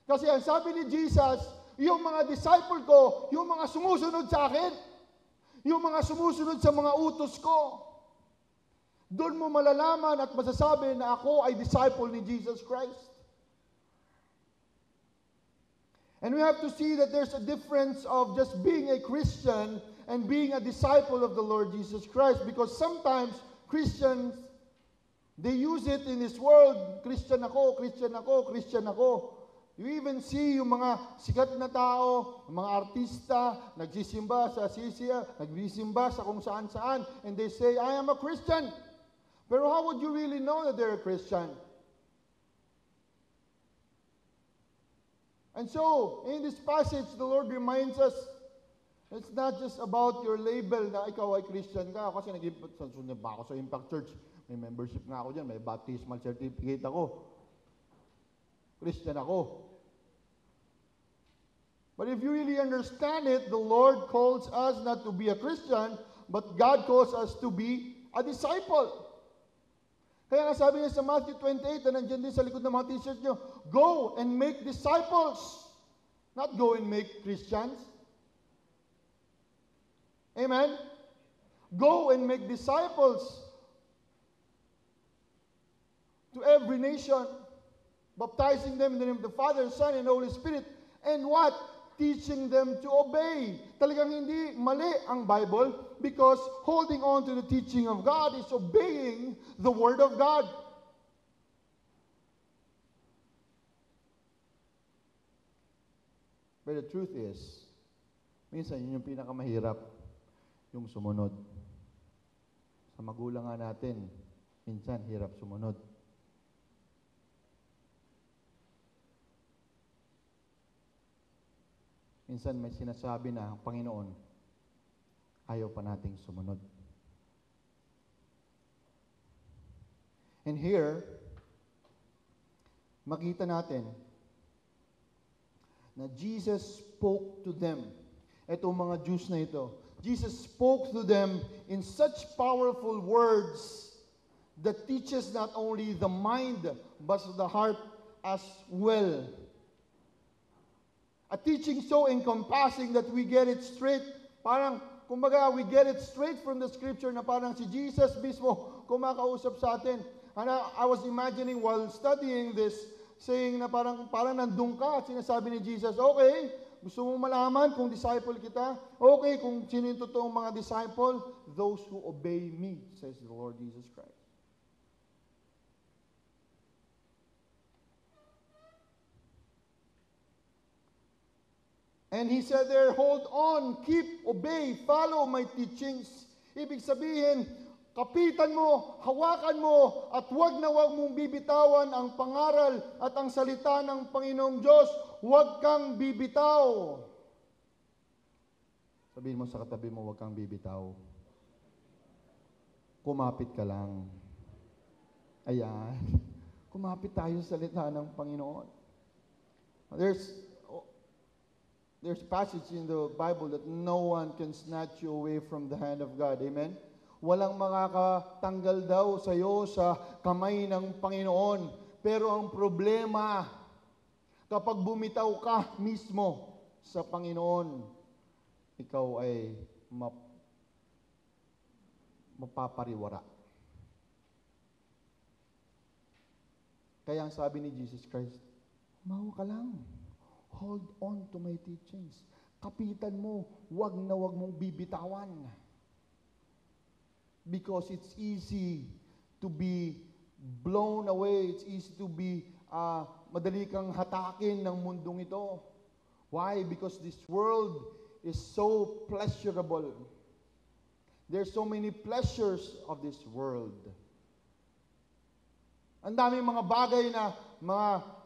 [SPEAKER 6] Kasi ang sabi ni Jesus, yung mga disciple ko, yung mga sumusunod sa akin, yung mga sumusunod sa mga utos ko, doon mo malalaman at masasabi na ako ay disciple ni Jesus Christ. And we have to see that there's a difference of just being a Christian and being a disciple of the Lord Jesus Christ, because sometimes Christians, they use it in this world, Christian ako, Christian ako, Christian ako. You even see yung mga sikat na tao, mga artista, nagsisimba sa sisiya, nagsisimba sa kung saan-saan, and they say, I am a Christian. Pero how would you really know that they're a Christian? And so, in this passage, the Lord reminds us, it's not just about your label na ikaw ay Christian ka. Kasi nag-sunod ba ako sa Impact Church? May membership nga ako dyan, may baptismal certificate ako. Christian ako. But if you really understand it, the Lord calls us not to be a Christian, but God calls us to be a disciple. Kaya nga sabi niya sa Matthew 28, na nandiyan din sa likod ng mga t-shirt nyo, go and make disciples. Not go and make Christians. Amen? Go and make disciples to every nation, baptizing them in the name of the Father, Son, and Holy Spirit. And what? Teaching them to obey. Talagang hindi mali ang Bible, because holding on to the teaching of God is obeying the Word of God. But the truth is, minsan yun yung pinakamahirap, yung sumunod. Sa magulang nga natin, minsan hirap sumunod. minsan may sinasabi na, Panginoon, ayaw pa nating sumunod. And here, makita natin na Jesus spoke to them. Itong mga Jews na ito. Jesus spoke to them in such powerful words that teaches not only the mind, but the heart as well. A teaching so encompassing that we get it straight. Parang, kumbaga, we get it straight from the scripture na parang si Jesus mismo kumakausap sa atin. And I was imagining while studying this, saying na parang nandun ka at sinasabi ni Jesus, okay, gusto mo malaman kung disciple kita? Okay, kung sino yung totoong mga disciple? Those who obey me, says the Lord Jesus Christ. And He said there, hold on, keep, obey, follow my teachings. Ibig sabihin, kapitan mo, hawakan mo, at wag na wag mong bibitawan ang pangaral at ang salita ng Panginoong Diyos. Huwag kang bibitaw. Sabihin mo sa katabi mo, huwag kang bibitaw. Kumapit ka lang. Ayan. Kumapit tayo sa salita ng Panginoon. There's a passage in the Bible that no one can snatch you away from the hand of God. Amen? Walang makakatanggal daw sa iyo sa kamay ng Panginoon. Pero ang problema, kapag bumitaw ka mismo sa Panginoon, ikaw ay mapapariwara. Kaya ang sabi ni Jesus Christ, umawa ka lang. Hold on to my teachings. Kapitan mo, wag na wag mong bibitawan. Because it's easy to be blown away. It's easy to be, madali kang hatakin ng mundong ito. Why? Because this world is so pleasurable. There's so many pleasures of this world. Ang daming mga bagay na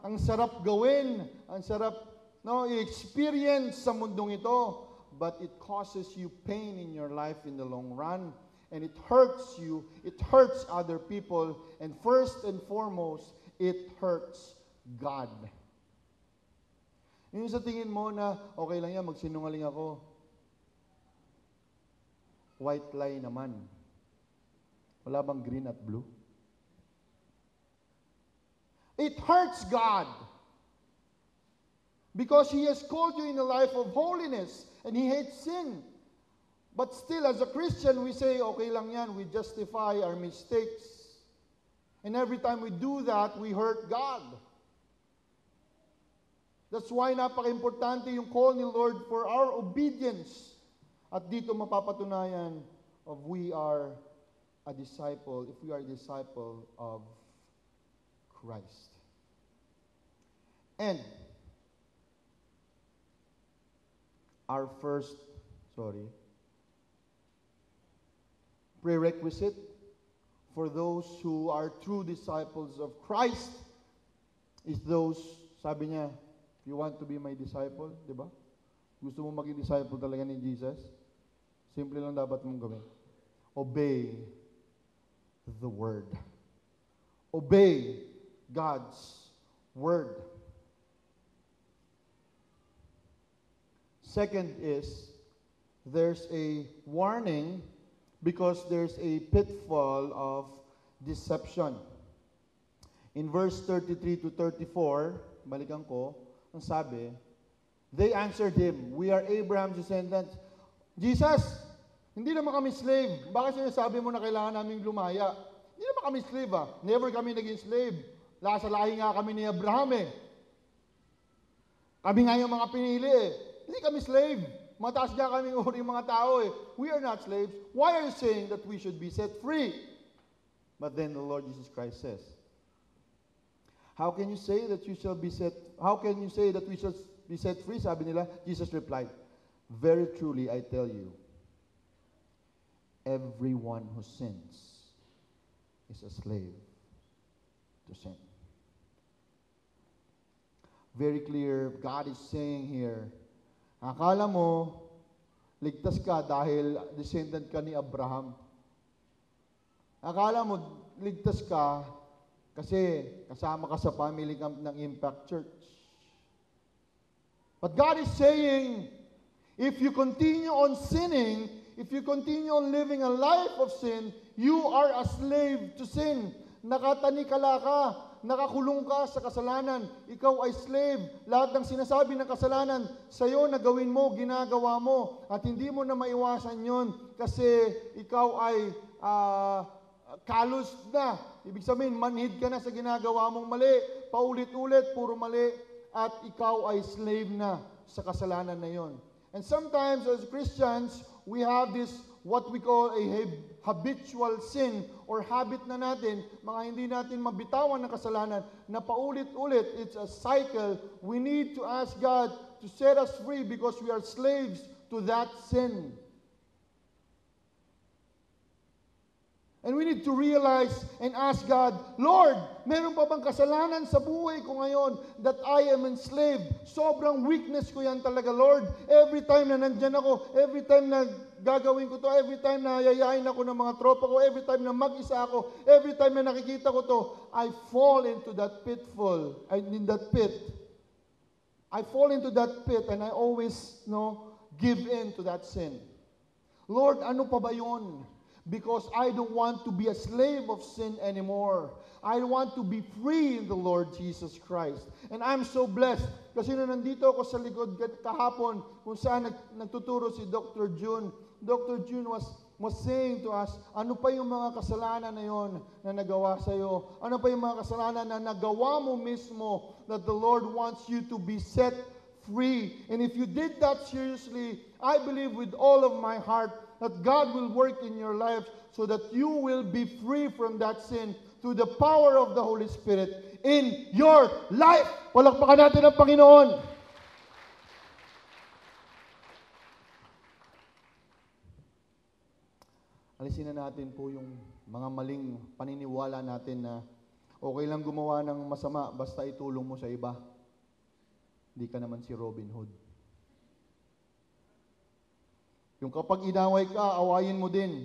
[SPEAKER 6] ang sarap gawin, ang sarap i-experience sa mundong ito, but it causes you pain in your life in the long run. And it hurts you, it hurts other people, and first and foremost, it hurts God. Yung sa tingin mo na, okay lang yan, magsinungaling ako. White lie naman. Wala bang green at blue? It hurts God. Because He has called you in a life of holiness, and He hates sin. But still, as a Christian, we say, okay lang yan, we justify our mistakes. And every time we do that, we hurt God. That's why napaka-importante yung call ni Lord for our obedience. At dito mapapatunayan of we are a disciple, if we are a disciple of Christ. And our first, prerequisite for those who are true disciples of Christ is those, sabi niya, if you want to be my disciple, di ba? Gusto mo maging disciple talaga ni Jesus? Simple lang dapat mong gawin. Obey the Word. Obey God's Word. Second is, there's a warning because there's a pitfall of deception. In verse 33 to 34, balikan ko, ang sabi, they answered him, we are Abraham's descendants. Jesus, hindi naman kami slave. Bakit sinasabi mo na kailangan naming lumaya? Hindi naman kami slave Never kami naging slave. Sa lahi nga kami ni Abraham Kami nga yung mga pinili Hindi kami slave. Mataas nga kaming uri mga tao We are not slaves. Why are you saying that we should be set free? But then the Lord Jesus Christ says, how can you say that we shall be set free? Sabi nila, Jesus replied, very truly I tell you, everyone who sins is a slave to sin. Very clear, God is saying here, Akala mo, ligtas ka dahil descendant ka ni Abraham. Akala mo, ligtas ka kasi kasama ka sa family camp ng Impact Church. But God is saying, if you continue on sinning, if you continue on living a life of sin, you are a slave to sin. Nakatanikala ka, nakakulong ka sa kasalanan. Ikaw ay slave. Lahat ng sinasabi ng kasalanan sa'yo na gawin mo, ginagawa mo. At hindi mo na maiwasan yon kasi ikaw ay kalos na. Ibig sabihin, manhid ka na sa ginagawa mong mali. Paulit-ulit, puro mali. At ikaw ay slave na sa kasalanan na yon. And sometimes as Christians, we have this what we call a habitual sin or habit na natin, mga hindi natin mabitawan ng kasalanan na paulit-ulit. It's a cycle. We need to ask God to set us free because we are slaves to that sin. And we need to realize and ask God, Lord, meron pa bang kasalanan sa buhay ko ngayon that I am enslaved? Sobrang weakness ko yan talaga, Lord. Every time na nandyan ako, every time na gagawin ko to, every time na yayain ako ng mga tropa ko, every time na mag-isa ako, every time na nakikita ko to, I fall into that pitfall, in that pit. I fall into that pit and I always, give in to that sin. Lord, ano pa ba yun? Because I don't want to be a slave of sin anymore. I want to be free in the Lord Jesus Christ. And I'm so blessed. Kasi na nandito ako sa likod kahapon kung saan nagtuturo si Dr. June. Dr. June was saying to us, ano pa yung mga kasalanan na yon na nagawa sa'yo? Ano pa yung mga kasalanan na nagawa mo mismo that the Lord wants you to be set free? And if you did that seriously, I believe with all of my heart that God will work in your life so that you will be free from that sin through the power of the Holy Spirit in your life. Palakpakan natin ang Panginoon. Alisin na natin po yung mga maling paniniwala natin na okay lang gumawa ng masama basta itulong mo sa iba. Hindi ka naman si Robin Hood. Yung kapag inaway ka, awayin mo din.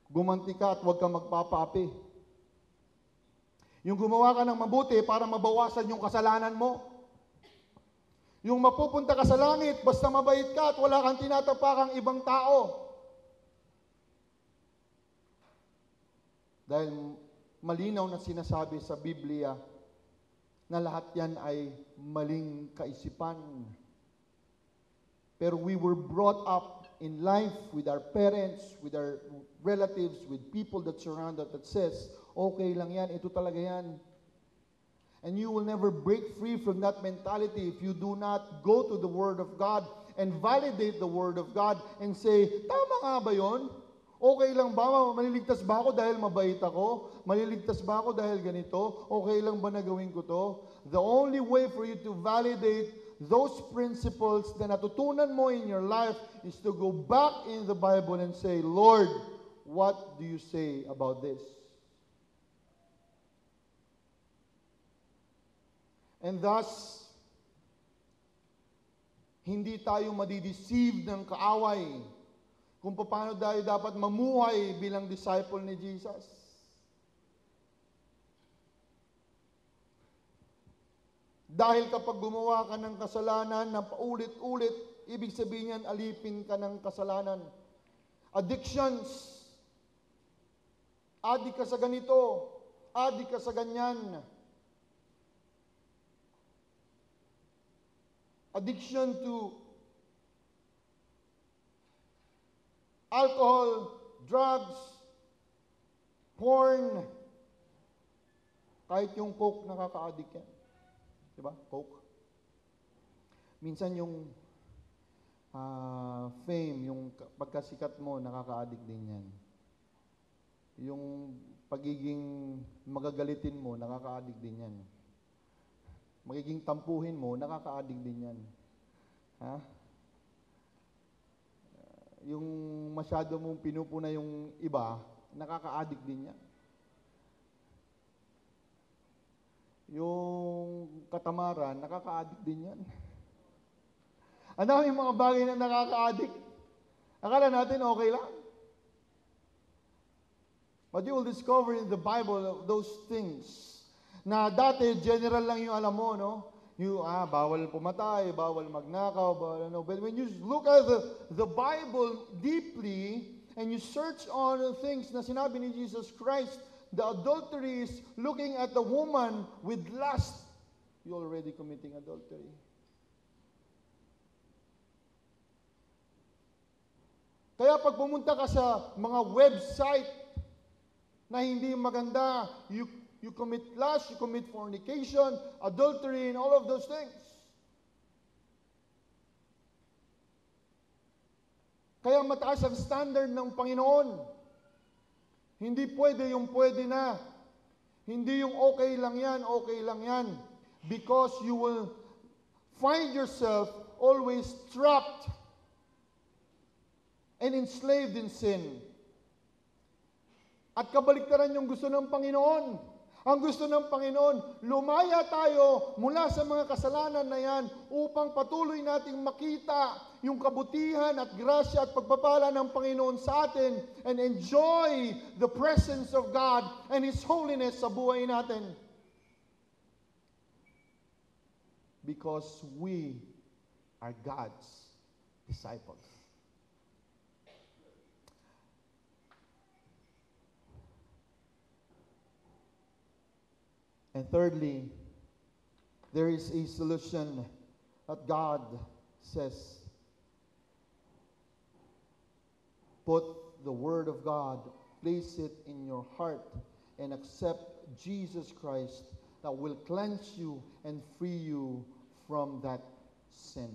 [SPEAKER 6] Gumanti ka at huwag kang magpapaapi. Yung gumawa ka ng mabuti para mabawasan yung kasalanan mo. Yung mapupunta ka sa langit, basta mabait ka at wala kang tinatapakang ibang tao. Dahil malinaw na sinasabi sa Biblia na lahat yan ay maling kaisipan. Pero we were brought up in life with our parents, with our relatives, with people that surround us that says, okay lang yan, ito talaga yan. And you will never break free from that mentality if you do not go to the Word of God and validate the Word of God and say, tama nga ba yun? Okay lang ba? Maliligtas ba ako dahil mabait ako? Maliligtas ba ako dahil ganito? Okay lang ba na gawin ko to? The only way for you to validate those principles na natutunan mo in your life is to go back in the Bible and say, Lord, what do you say about this? And thus, hindi tayo madideceive ng kaaway kung paano tayo dapat mamuhay bilang disciple ni Jesus. Dahil kapag gumawa ka ng kasalanan na paulit-ulit, ibig sabihin yan, alipin ka ng kasalanan. Addictions. Adik ka sa ganito. Adik ka sa ganyan. Addiction to alcohol, drugs, porn. Kahit yung coke, nakaka-addict yan. Diba? Coke. Minsan yung fame, yung pagkasikat mo, nakaka-addict din yan. Yung pagiging magagalitin mo, nakaka-addict din yan. Magiging tampuhin mo, nakaka-addict din yan. Ha? Yung masyado mong pinupuna yung iba, nakaka-addict din yan. Yung katamaran, nakaka-addict din yan. Ang dami mga bagay na nakaka-addict. Akala natin okay lang. But you will discover in the Bible those things na dati general lang yung alam mo, no? Bawal pumatay, bawal magnakaw, bawal ano. But when you look at the Bible deeply and you search on the things na sinabi ni Jesus Christ, the adultery is looking at the woman with lust. You're already committing adultery. Kaya pag pumunta ka sa mga website na hindi maganda, you commit lust, you commit fornication, adultery, and all of those things. Kaya mataas ang standard ng Panginoon. Hindi pwede yung pwede na. Hindi yung okay lang yan. Because you will find yourself always trapped and enslaved in sin. At kabaliktaran yung gusto ng Panginoon. Ang gusto ng Panginoon, lumaya tayo mula sa mga kasalanan na yan upang patuloy nating makita yung kabutihan at grasya at pagpapala ng Panginoon sa atin and enjoy the presence of God and His holiness sa buhay natin. Because we are God's disciples. And thirdly, there is a solution that God says. Put the Word of God, place it in your heart, and accept Jesus Christ that will cleanse you and free you from that sin.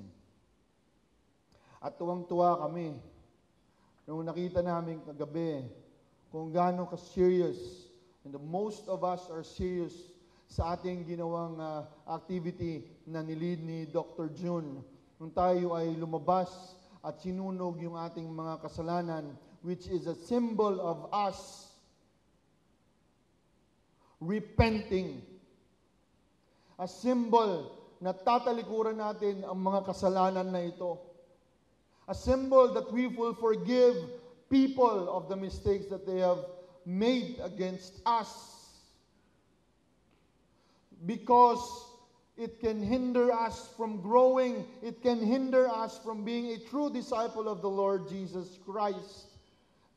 [SPEAKER 6] At tuwang-tuwa kami nung nakita namin kagabi kung gaano ka-serious, and the most of us are serious sa ating ginawang activity na nilid ni Dr. June. Nung tayo ay lumabas at sinunog yung ating mga kasalanan, which is a symbol of us repenting. A symbol na tatalikuran natin ang mga kasalanan na ito. A symbol that we will forgive people of the mistakes that they have made against us. Because it can hinder us from growing. It can hinder us from being a true disciple of the Lord Jesus Christ.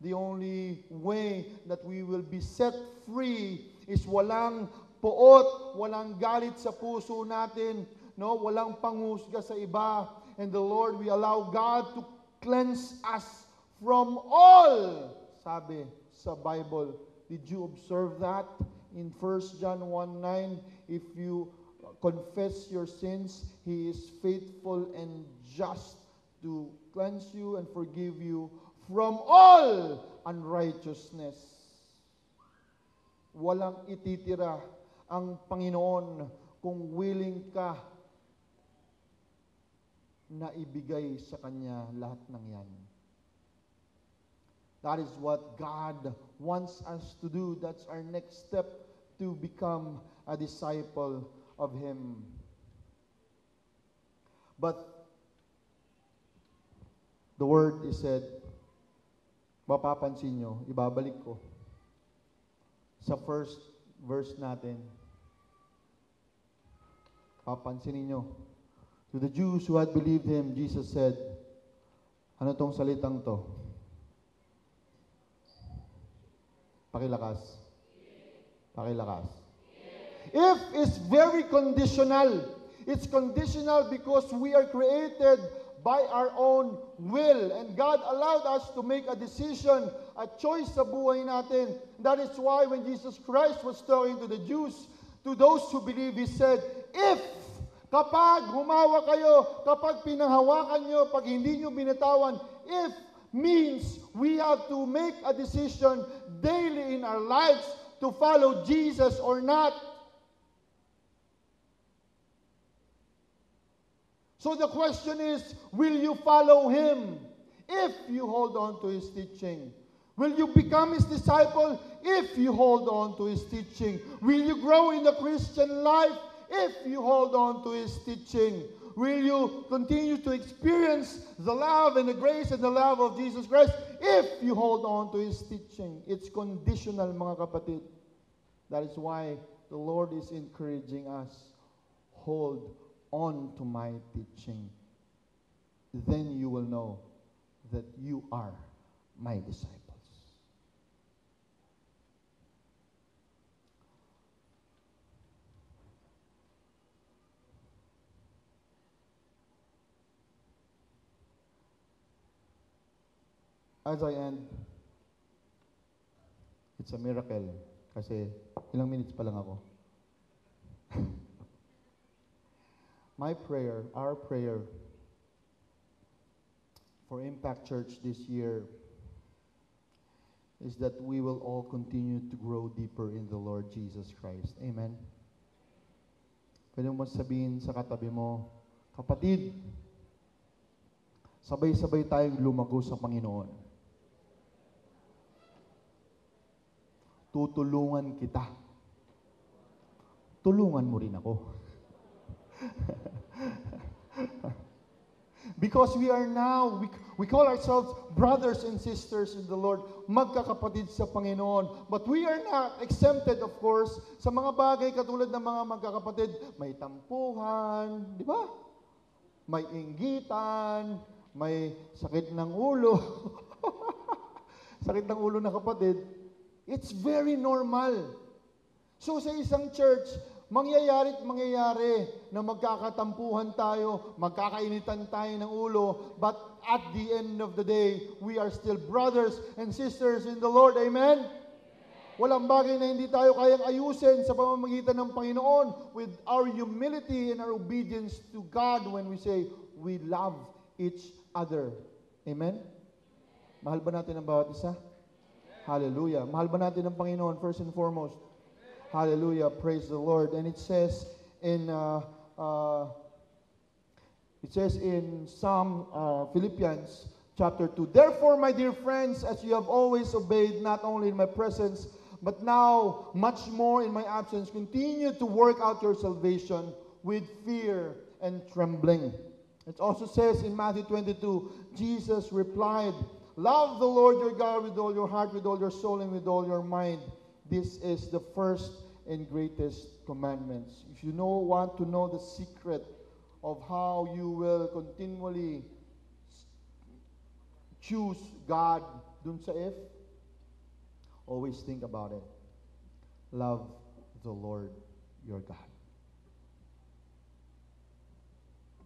[SPEAKER 6] The only way that we will be set free is walang poot, walang galit sa puso natin, no? Walang panghusga sa iba. And the Lord, we allow God to cleanse us from all. Sabi sa Bible, did you observe that? In 1 John 1:9, if you confess your sins, He is faithful and just to cleanse you and forgive you from all unrighteousness. Walang ititira ang Panginoon kung willing ka na ibigay sa Kanya lahat ng yan. That is what God wants us to do. That's our next step to become a disciple of Him. But the word is said, mapapansin nyo, ibabalik ko, sa first verse natin, papansinin nyo, to the Jews who had believed Him, Jesus said, ano tong salitang to? Pakilakas. Pakilakas. If is very conditional. It's conditional because we are created by our own will. And God allowed us to make a decision, a choice sa buhay natin. That is why when Jesus Christ was talking to the Jews, to those who believe, He said, if, kapag humawa kayo, kapag pinanghawakan nyo, pag hindi nyo binatawan, if means we have to make a decision daily in our lives to follow Jesus or not. So the question is, will you follow Him if you hold on to His teaching? Will you become His disciple if you hold on to His teaching? Will you grow in the Christian life if you hold on to His teaching? Will you continue to experience the love and the grace and the love of Jesus Christ if you hold on to His teaching? It's conditional, mga kapatid. That is why the Lord is encouraging us, hold on to my teaching. Then you will know that you are my disciples. As I end, it's a miracle kasi ilang minutes pa lang ako. My prayer, our prayer for Impact Church this year is that we will all continue to grow deeper in the Lord Jesus Christ. Amen? Pwede mo sabihin sa katabi mo, kapatid, sabay-sabay tayong lumago sa Panginoon. Tutulungan kita. Tulungan mo rin ako. Because we are now, we call ourselves brothers and sisters in the Lord, magkakapatid sa Panginoon. But we are not exempted, of course, sa mga bagay katulad ng mga magkakapatid. May tampuhan, di ba? May inggitan, may sakit ng ulo. Sakit ng ulo na kapatid. It's very normal. So sa isang church, mangyayari na magkakatampuhan tayo, magkakainitan tayo ng ulo, but at the end of the day, we are still brothers and sisters in the Lord. Amen? Walang bagay na hindi tayo kayang ayusin sa pamamagitan ng Panginoon with our humility and our obedience to God when we say, we love each other. Amen? Mahal ba natin ang bawat isa? Hallelujah. Mahal ba natin ang Panginoon first and foremost? Hallelujah. Praise the Lord. And it says in Philippians chapter 2, therefore, my dear friends, as you have always obeyed, not only in my presence, but now much more in my absence, continue to work out your salvation with fear and trembling. It also says in Matthew 22, Jesus replied, love the Lord your God with all your heart, with all your soul, and with all your mind. This is the first and greatest commandments. If you want to know the secret of how you will continually choose God dun sa if, always think about it. Love the Lord your God.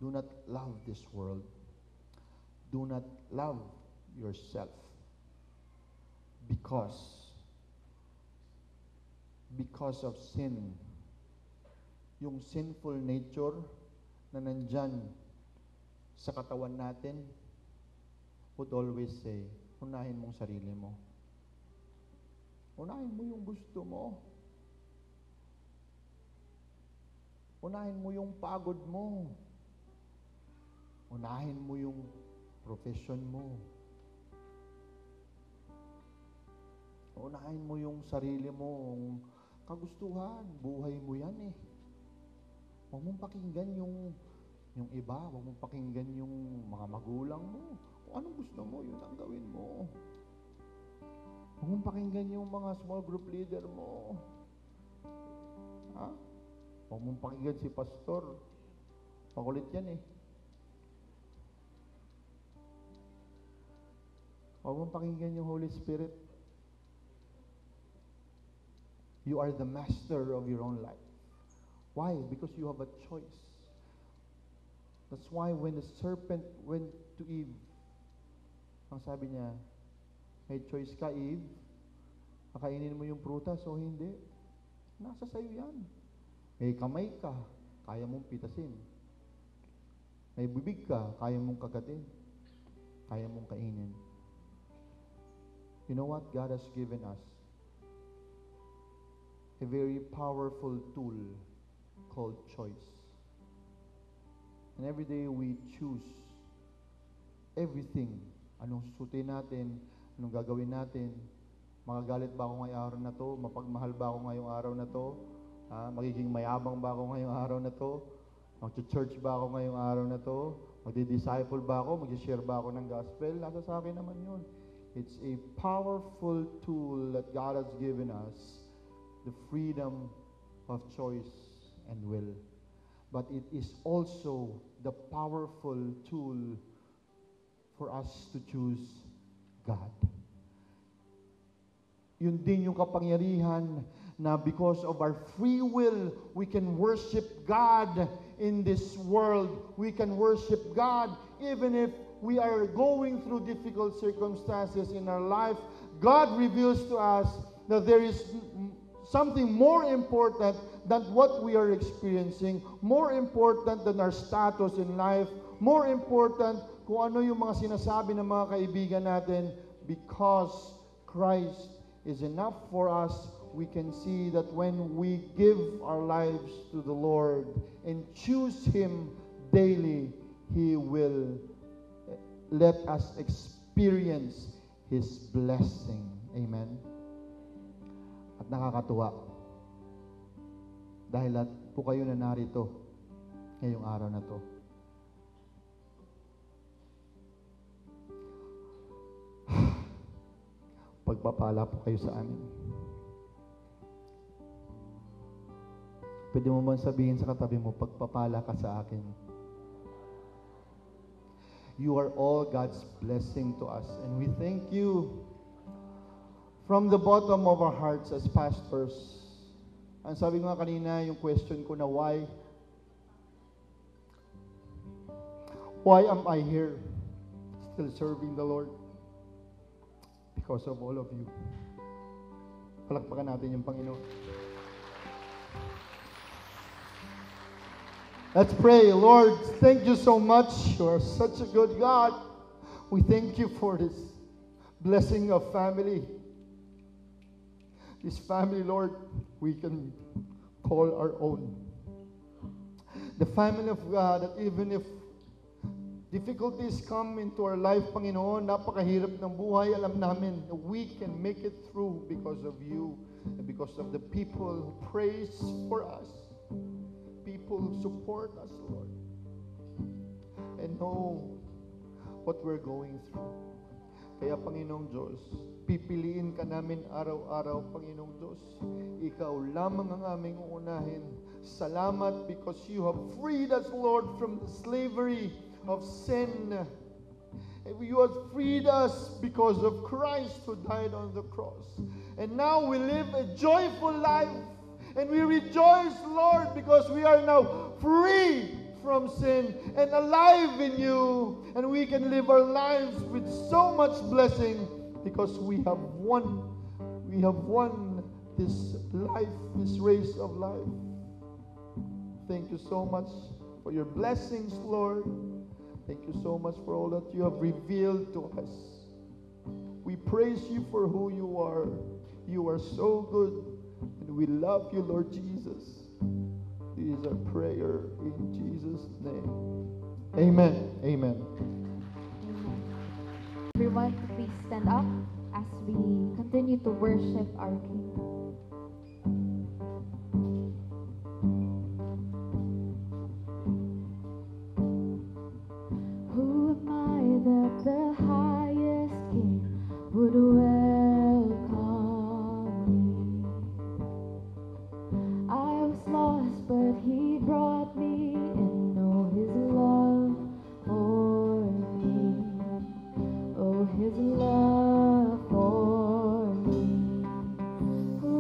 [SPEAKER 6] Do not love this world. Do not love yourself because of sin. Yung sinful nature na nandyan sa katawan natin would always say, unahin mong sarili mo. Unahin mo yung gusto mo. Unahin mo yung pagod mo. Unahin mo yung profession mo. Unahin mo yung sarili mo, kagustuhan, buhay mo yan eh. Huwag mong pakinggan yung iba, huwag mong pakinggan yung mga magulang mo. Kung anong gusto mo, yun ang gawin mo. Huwag mong pakinggan yung mga small group leader mo. Ha? Huwag mong pakinggan si pastor. Pakulit yan eh. Huwag mong pakinggan yung Holy Spirit. You are the master of your own life. Why? Because you have a choice. That's why when the serpent went to Eve, ang sabi niya, may choice ka, Eve. Kakainin mo yung prutas o hindi. Nasa sayo yan. May kamay ka, kaya mong pitasin. May bibig ka, kaya mong kagatin. Kaya mong kainin. You know what God has given us? A very powerful tool called choice. And every day we choose everything. Anong susutin natin, anong gagawin natin. Magagalit ba ako ngayong araw na to? Mapagmahal ba ako ngayong araw na to? Magiging mayabang ba ako ngayong araw na to? Mag-church ba ako ngayong araw na to? Magdi-disciple ba ako? Mag-share ba ako ng gospel? Nasa sa akin naman yun. It's a powerful tool that God has given us, the freedom of choice and will. But it is also the powerful tool for us to choose God. Yun din yung kapangyarihan na because of our free will, we can worship God in this world. We can worship God even if we are going through difficult circumstances in our life. God reveals to us that there is something more important than what we are experiencing, more important than our status in life, more important kung ano yung mga sinasabi ng mga kaibigan natin. Because Christ is enough for us, we can see that when we give our lives to the Lord and choose Him daily, He will let us experience His blessing. Amen. At nakakatuwa, dahil lahat po kayo na narito ngayong araw na to. Pagpapala po kayo sa amin. Pwede mo man sabihin sa katabi mo, pagpapala ka sa akin. You are all God's blessing to us. And we thank you from the bottom of our hearts as pastors. Ang sabi ko nga kanina, yung question ko na why? Why am I here still serving the Lord? Because of all of you. Palakpakan natin yung Panginoon. Let's pray. Lord, thank you so much. You are such a good God. We thank you for this blessing of family. This family, Lord, we can call our own. The family of God, that even if difficulties come into our life, Panginoon, napakahirap ng buhay, alam namin that we can make it through because of you and because of the people who praise for us, people who support us, Lord, and know what we're going through. Kaya, Panginoong Diyos, pipiliin ka namin araw-araw, Panginoong Diyos. Ikaw lamang ang aming uunahin. Salamat because you have freed us, Lord, from the slavery of sin. And you have freed us because of Christ who died on the cross. And now we live a joyful life. And we rejoice, Lord, because we are now free from sin and alive in you. And we can live our lives with so much blessing because we have won this life, this race of life. Thank you so much for your blessings, Lord. Thank you so much for all that you have revealed to us. We praise you for who you are. You are so good. And we love you, Lord Jesus. This is our prayer in Jesus' name. Amen. Amen.
[SPEAKER 5] Everyone, please stand up as we continue to worship our King. Who am I that the highest King would welcome me? I was lost, but He brought me in. Oh, His love for me. Oh, His love for me. Who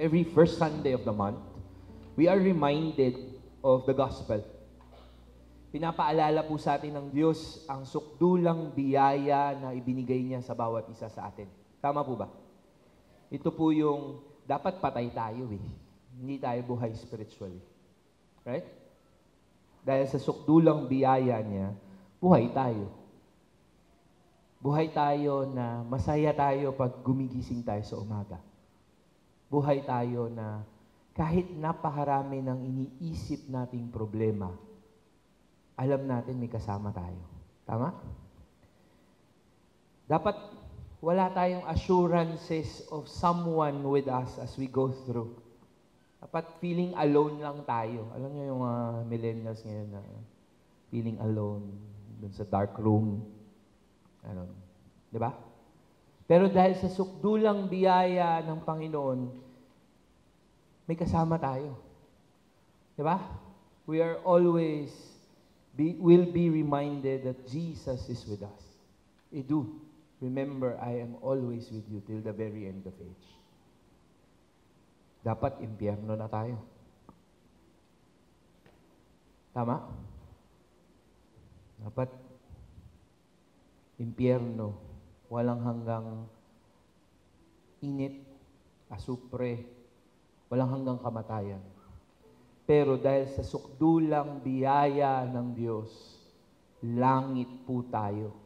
[SPEAKER 7] every first Sunday of the month, we are reminded of the gospel. Pinapaalala po sa atin ng Diyos ang sukdulang biyaya na ibinigay niya sa bawat isa sa atin. Tama po ba? Ito po yung dapat patay tayo eh. Hindi tayo buhay spiritually. Right? Dahil sa sukdulang biyaya niya, buhay tayo. Buhay tayo na masaya tayo pag gumigising tayo sa umaga. Buhay tayo na kahit napakarami ng iniisip nating problema, alam natin may kasama tayo. Tama? Dapat wala tayong assurances of someone with us as we go through. Dapat feeling alone lang tayo. Alam niyo yung mga millennials ngayon na feeling alone dun sa dark room. Ano, di ba? Pero dahil sa sukdulang biyaya ng Panginoon, may kasama tayo. Di ba? We are always, will be reminded that Jesus is with us. Do. Remember, I am always with you till the very end of age. Dapat impyerno na tayo. Tama? Dapat impyerno, walang hanggang init, asupre, walang hanggang kamatayan. Pero dahil sa sukdulang biyaya ng Diyos, langit po tayo.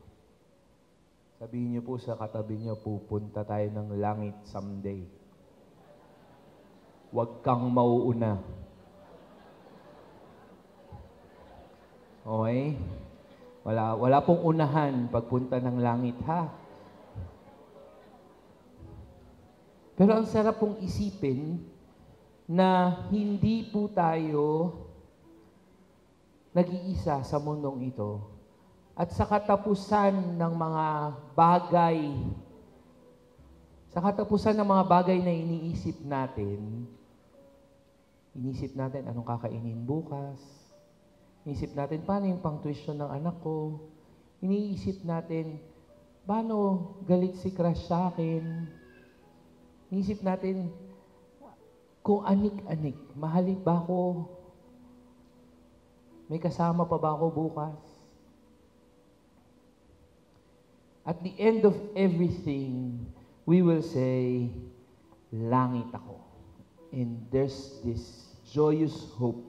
[SPEAKER 7] Sabihin niyo po sa katabi niyo, pupunta tayo ng langit someday. Huwag kang mauuna. Okay? Wala pong unahan pagpunta ng langit, ha? Pero ang sarap pong isipin na hindi po tayo nag-iisa sa mundong ito. At sa katapusan ng mga bagay, na iniisip natin anong kakainin bukas, iniisip natin paano yung pang-tuition ng anak ko, iniisip natin paano galit si crush sa akin, iniisip natin kung anik-anik, mahalin ba ako, may kasama pa ba ako bukas. At the end of everything, we will say, langit ako. And there's this joyous hope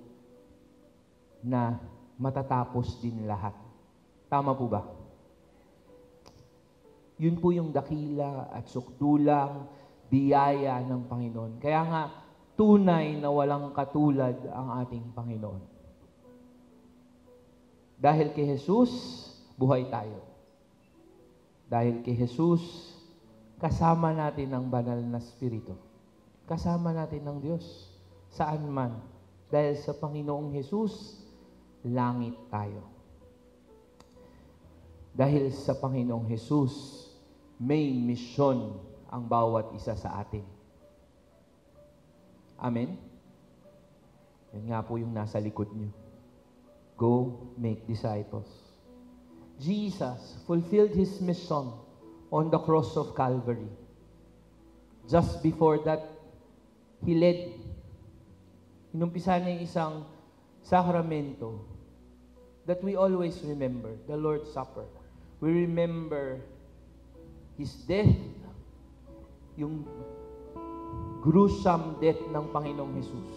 [SPEAKER 7] na matatapos din lahat. Tama po ba? Yun po yung dakila at sukdulang biyaya ng Panginoon. Kaya nga, tunay na walang katulad ang ating Panginoon. Dahil kay Jesus, buhay tayo. Dahil kay Jesus, kasama natin ang banal na Espiritu. Kasama natin ng Diyos. Saan man. Dahil sa Panginoong Jesus, langit tayo. Dahil sa Panginoong Jesus, may misyon ang bawat isa sa atin. Amen? Yan nga po yung nasa likod nyo. Go make disciples. Jesus fulfilled His mission on the cross of Calvary. Just before that, He led. Inumpisa niya isang sakramento that we always remember, the Lord's Supper. We remember His death, yung gruesome death ng Panginoong Jesus.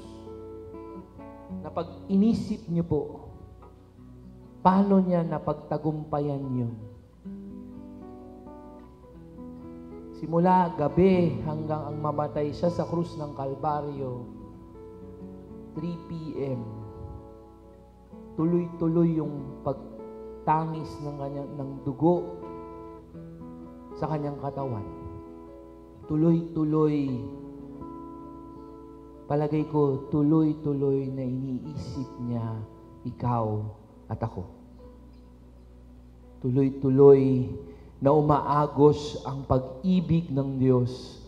[SPEAKER 7] Na pag inisip niyo po, paano niya napagtagumpayan yun? Simula gabi hanggang ang mamatay siya sa krus ng Kalbaryo, 3 p.m. Tuloy-tuloy yung pagtangis ng dugo sa kanyang katawan. Tuloy-tuloy. Palagay ko, tuloy-tuloy na iniisip niya ikaw at ako. Tuloy-tuloy na umaagos ang pag-ibig ng Diyos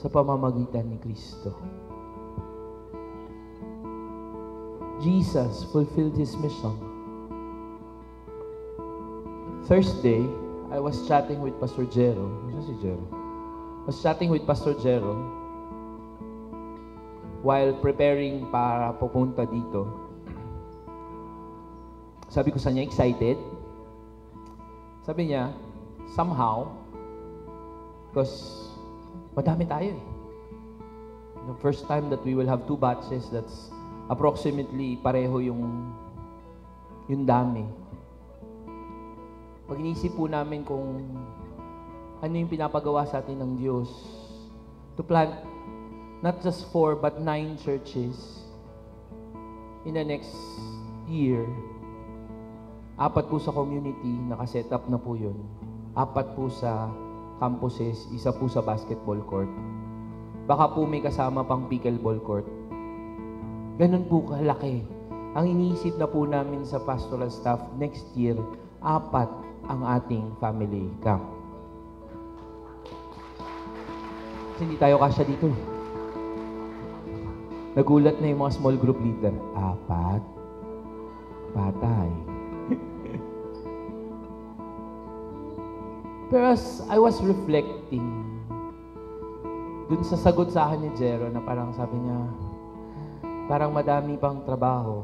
[SPEAKER 7] sa pamamagitan ni Kristo. Jesus fulfilled His mission. Thursday, I was chatting with Pastor Jero. Ano si Jero? I was chatting with Pastor Jero. while preparing para pupunta dito, sabi ko sa niya, excited? Sabi niya, somehow, because madami tayo eh. The first time that we will have 2 batches, that's approximately pareho yung dami. Pag inisip po namin kung ano yung pinapagawa sa atin ng Diyos to plant not just 4 but 9 churches in the next year. 4 po sa community, nakaset up na po yun. 4 po sa campuses, 1 po sa basketball court. Baka po may kasama pang pickleball court. Ganun po kalaki. Ang iniisip na po namin sa pastoral staff, next year, 4 ang ating family camp. Kasi hindi tayo kasya dito. Nagulat na yung mga small group leader. 4? Patay. Pero as I was reflecting, dun sa sagot sa akin ni Jero na parang sabi niya, parang madami pang trabaho.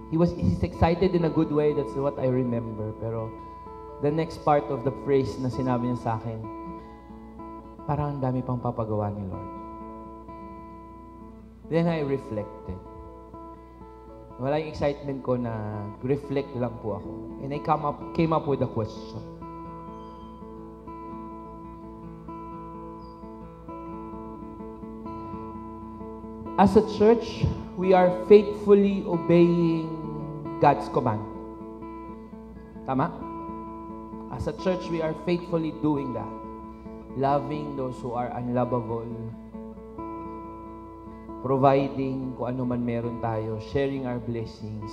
[SPEAKER 7] He's excited in a good way, that's what I remember. Pero the next part of the phrase na sinabi niya sa akin, parang ang dami pang papagawa ni Lord. Then I reflected. Wala yung excitement ko na reflect lang po ako. And I came up with a question. As a church, we are faithfully obeying God's command. Tama? As a church, we are faithfully doing that. Loving those who are unlovable. Providing kung ano man meron tayo. Sharing our blessings.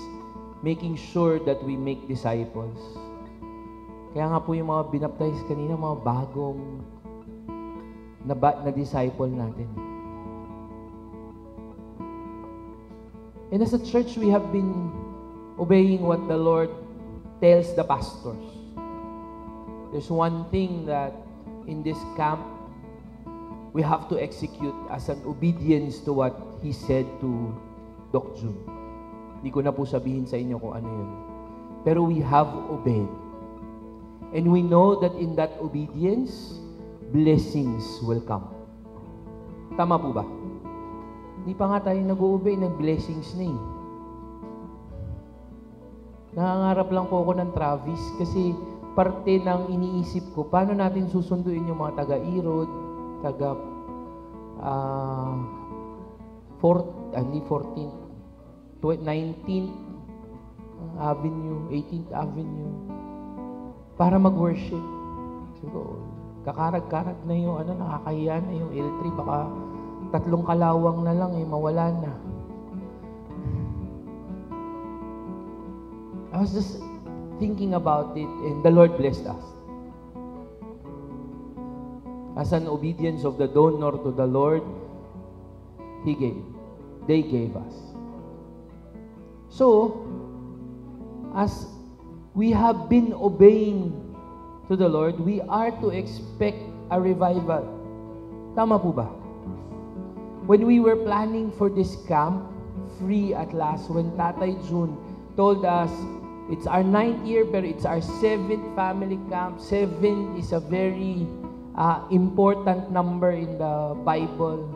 [SPEAKER 7] Making sure that we make disciples. Kaya nga po yung mga binaptize kanina, mga bagong na disciple natin. And as a church, we have been obeying what the Lord tells the pastors. There's one thing that in this camp, we have to execute as an obedience to what He said to Doc Jun. Hindi ko na po sabihin sa inyo kung ano yun. Pero we have obeyed. And we know that in that obedience, blessings will come. Tama po ba? Hindi pa nga tayo nag-o-obey, nag-blessings na eh. Nangangarap lang po ako ng Travis kasi parte ng iniisip ko, paano natin susunduin yung mga taga-Irod, taga 19th Avenue, 18th Avenue, para mag-worship. Siguro, kakarag-karag na yung nakakahiya na yung L3, baka 3 kalawang na lang mawala na. I was just thinking about it and the Lord blessed us. As an obedience of the donor to the Lord, He gave. They gave us. So, as we have been obeying to the Lord, we are to expect a revival. Tama po ba? When we were planning for this camp, Free at Last, when Tatay Jun told us, it's our 9th year, but it's our 7th family camp. 7 is a very important number in the Bible.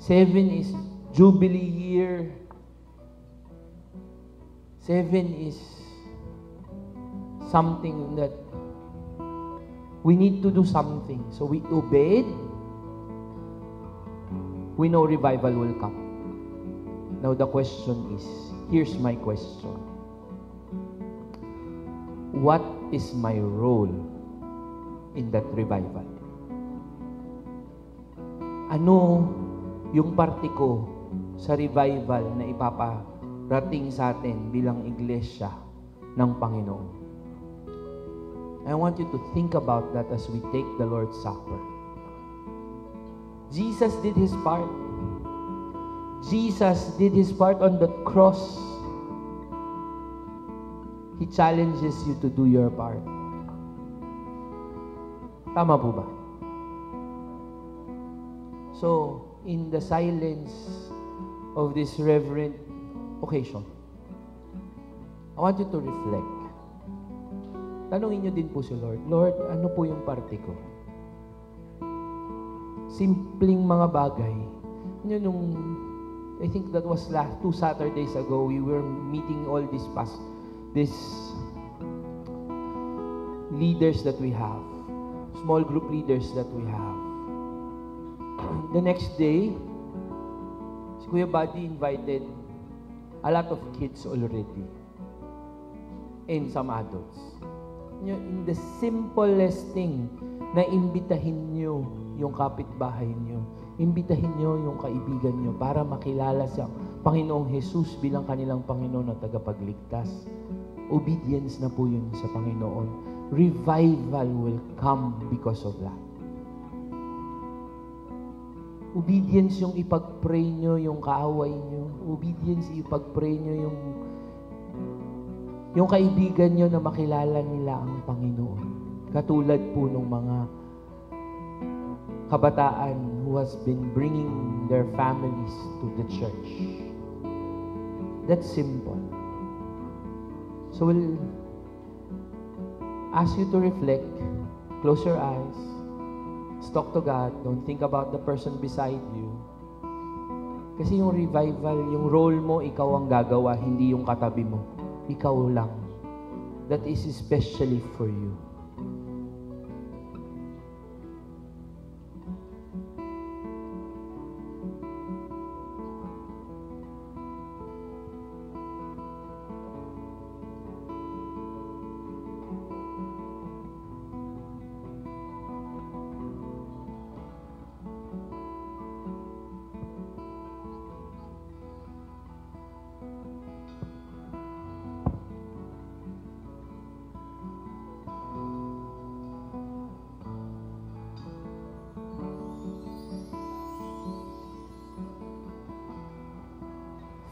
[SPEAKER 7] 7 is Jubilee year. 7 is something that we need to do something. So we obeyed. We know revival will come. Now the question is, here's my question. What is my role in that revival? Ano yung parte ko sa revival na ipaparating sa atin bilang iglesia ng Panginoon? I want you to think about that as we take the Lord's Supper. Jesus did His part. Jesus did His part on the cross. He challenges you to do your part. Tama po ba? So, in the silence of this reverent occasion, I want you to reflect. Tanungin niyo din po si Lord, Lord, ano po yung parte ko? Simpleng mga bagay. Nung, I think that was 2 Saturdays ago, we were meeting all these leaders that we have, small group leaders that we have. The next day, si Kuya Buddy invited a lot of kids already and some adults. In the simplest thing, na imbitahin nyo yung kapitbahay nyo, imbitahin nyo yung kaibigan nyo para makilala sa Panginoong Jesus bilang kanilang Panginoon at tagapagligtas. Obedience na po yun sa Panginoon. Revival will come because of that. Obedience yung ipag-pray nyo yung kaaway nyo. Obedience ipag-pray nyo yung kaibigan nyo na makilala nila ang Panginoon. Katulad po ng mga kabataan who has been bringing their families to the church. That's simple. So we'll ask you to reflect, close your eyes, talk to God, don't think about the person beside you. Kasi yung revival, yung role mo, ikaw ang gagawa, hindi yung katabi mo. Ikaw lang. That is especially for you.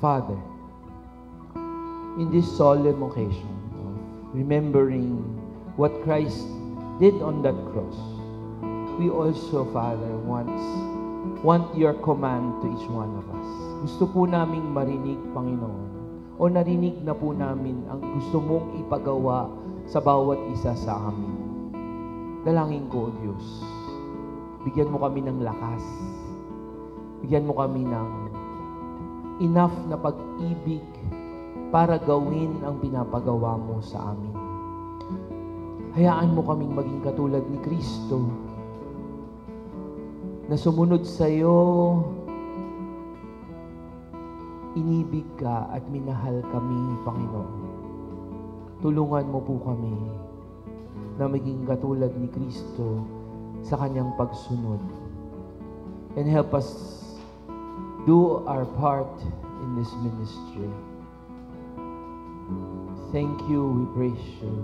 [SPEAKER 7] Father, in this solemn occasion of remembering what Christ did on that cross, we also, Father, want your command to each one of us. Gusto po naming marinig, Panginoon, o narinig na po namin ang gusto mong ipagawa sa bawat isa sa amin. Dalangin ko, O Diyos, bigyan mo kami ng lakas, bigyan mo kami ng enough na pag-ibig para gawin ang pinapagawa mo sa amin. Hayaan mo kaming maging katulad ni Kristo na sumunod sa iyo, inibig ka at minahal kami, Panginoon. Tulungan mo po kami na maging katulad ni Kristo sa kanyang pagsunod. And help us do our part in this ministry. Thank you, we praise you.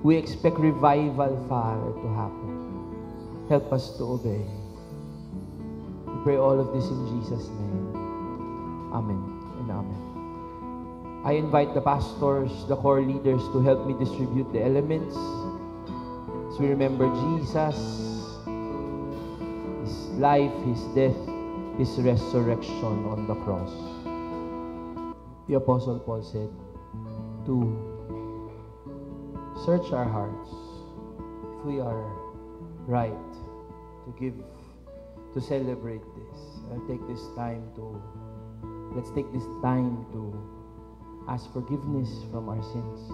[SPEAKER 7] We expect revival, Father, to happen. Help us to obey. We pray all of this in Jesus' name. Amen and amen. I invite the pastors, the core leaders to help me distribute the elements as we remember Jesus, His life, His death, His resurrection on the cross. The Apostle Paul said to search our hearts if we are right to celebrate this. Let's take this time to ask forgiveness from our sins,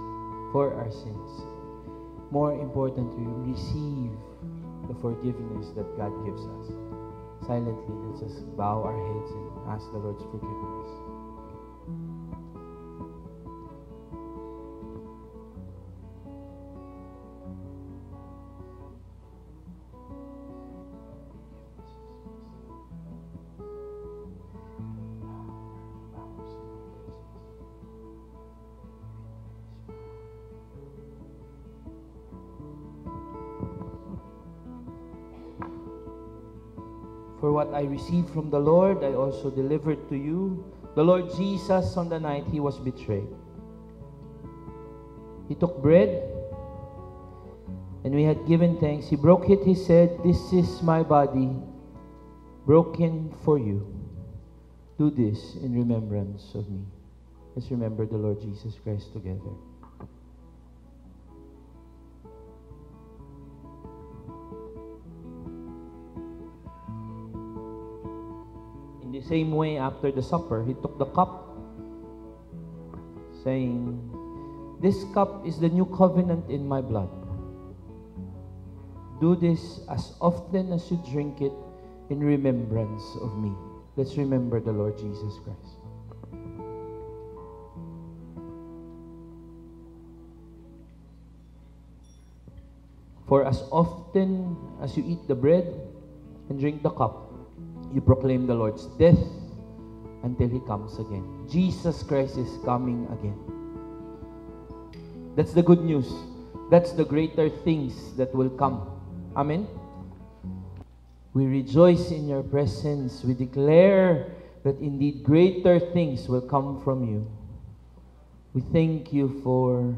[SPEAKER 7] for our sins. More importantly, receive the forgiveness that God gives us. Silently, let's just bow our heads and ask the Lord's forgiveness. For what I received from the Lord, I also delivered to you. The Lord Jesus, on the night He was betrayed, He took bread, and we had given thanks. He broke it, He said, "This is my body, broken for you. Do this in remembrance of me. Let's remember the Lord Jesus Christ together. In the same way, after the supper, he took the cup, saying, "This cup is the new covenant in my blood. Do this as often as you drink it in remembrance of me." Let's remember the Lord Jesus Christ. For as often as you eat the bread and drink the cup, you proclaim the Lord's death until He comes again. Jesus Christ is coming again. That's the good news. That's the greater things that will come. Amen? We rejoice in your presence. We declare that indeed greater things will come from you. We thank you for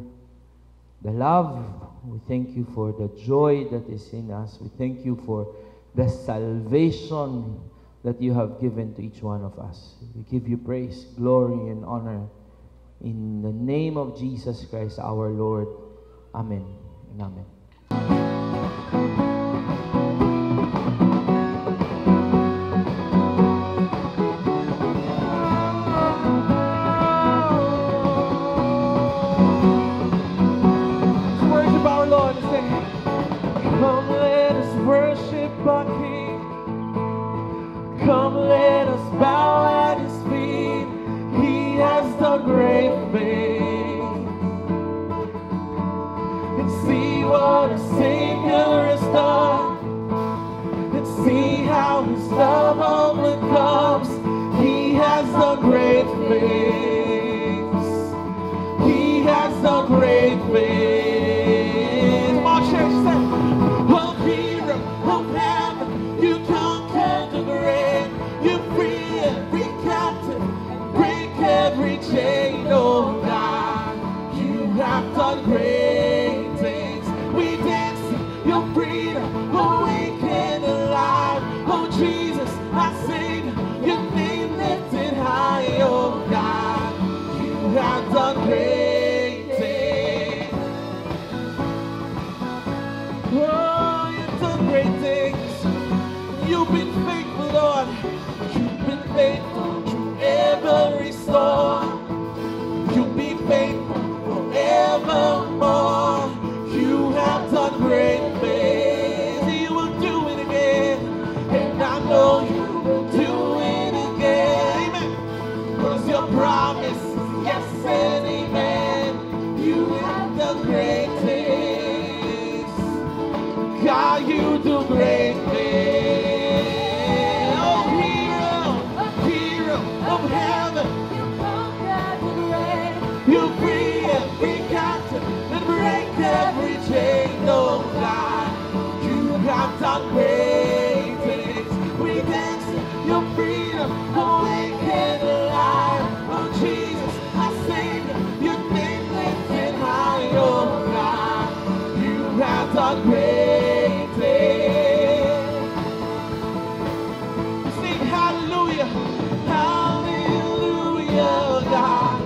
[SPEAKER 7] the love. We thank you for the joy that is in us. We thank you for the salvation that you have given to each one of us. We give you praise, glory, and honor. In the name of Jesus Christ, our Lord. Amen and amen.
[SPEAKER 4] Worship our Lord and sing, "Come, let us worship our King. Come, let us bow at His feet. He has done great things. And see what a Savior has done. And see how His love overcomes. He has done great things. He has done great things. Come on, church, say, "Oh, hero of heaven, you conquered the grave. You free every captive, break every chain, oh God. You have done great things. We dance in your freedom, awake and alive. Oh Jesus, I sing your name lifted high, oh God. You have done great things. Oh, you've done great things. You've been faithful, Lord. You've been faithful through every storm. You'll be faithful forevermore. You have done great things. You will do it again. And I know you will do it again. Amen. 'Cause your promise is yes and amen. You have done great things. God, you do great things. Oh, hero of heaven, you free every captive and break every chain, oh God. You have done great things. We dance in your freedom, awake and alive. Oh Jesus, I sing your name lifted high, oh God. You have done great things. We sing hallelujah, hallelujah, God.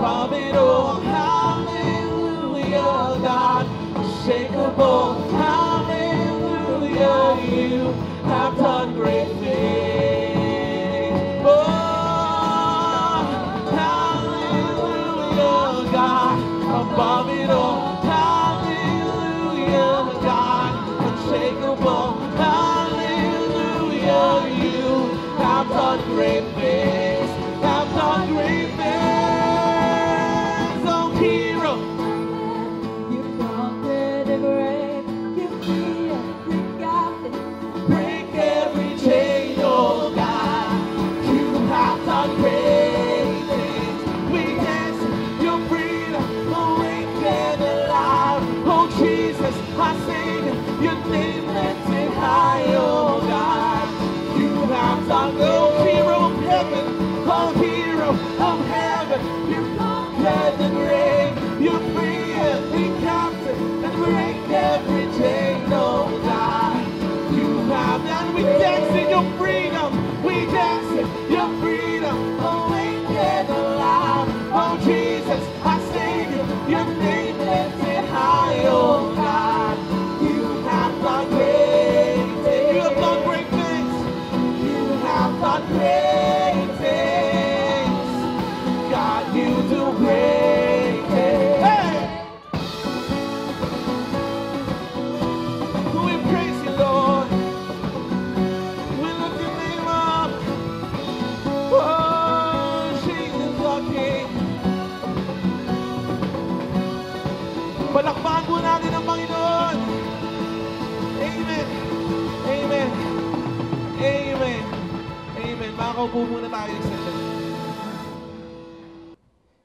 [SPEAKER 4] From it all, hallelujah, God. Unshakable, hallelujah, you have done great things. Oh, hallelujah, God. Above it all, hallelujah, God. Unshakable, hallelujah, you have done great things. Have done great things. Oh, hero. You conquered the grave. You Makaupo muna tayo sa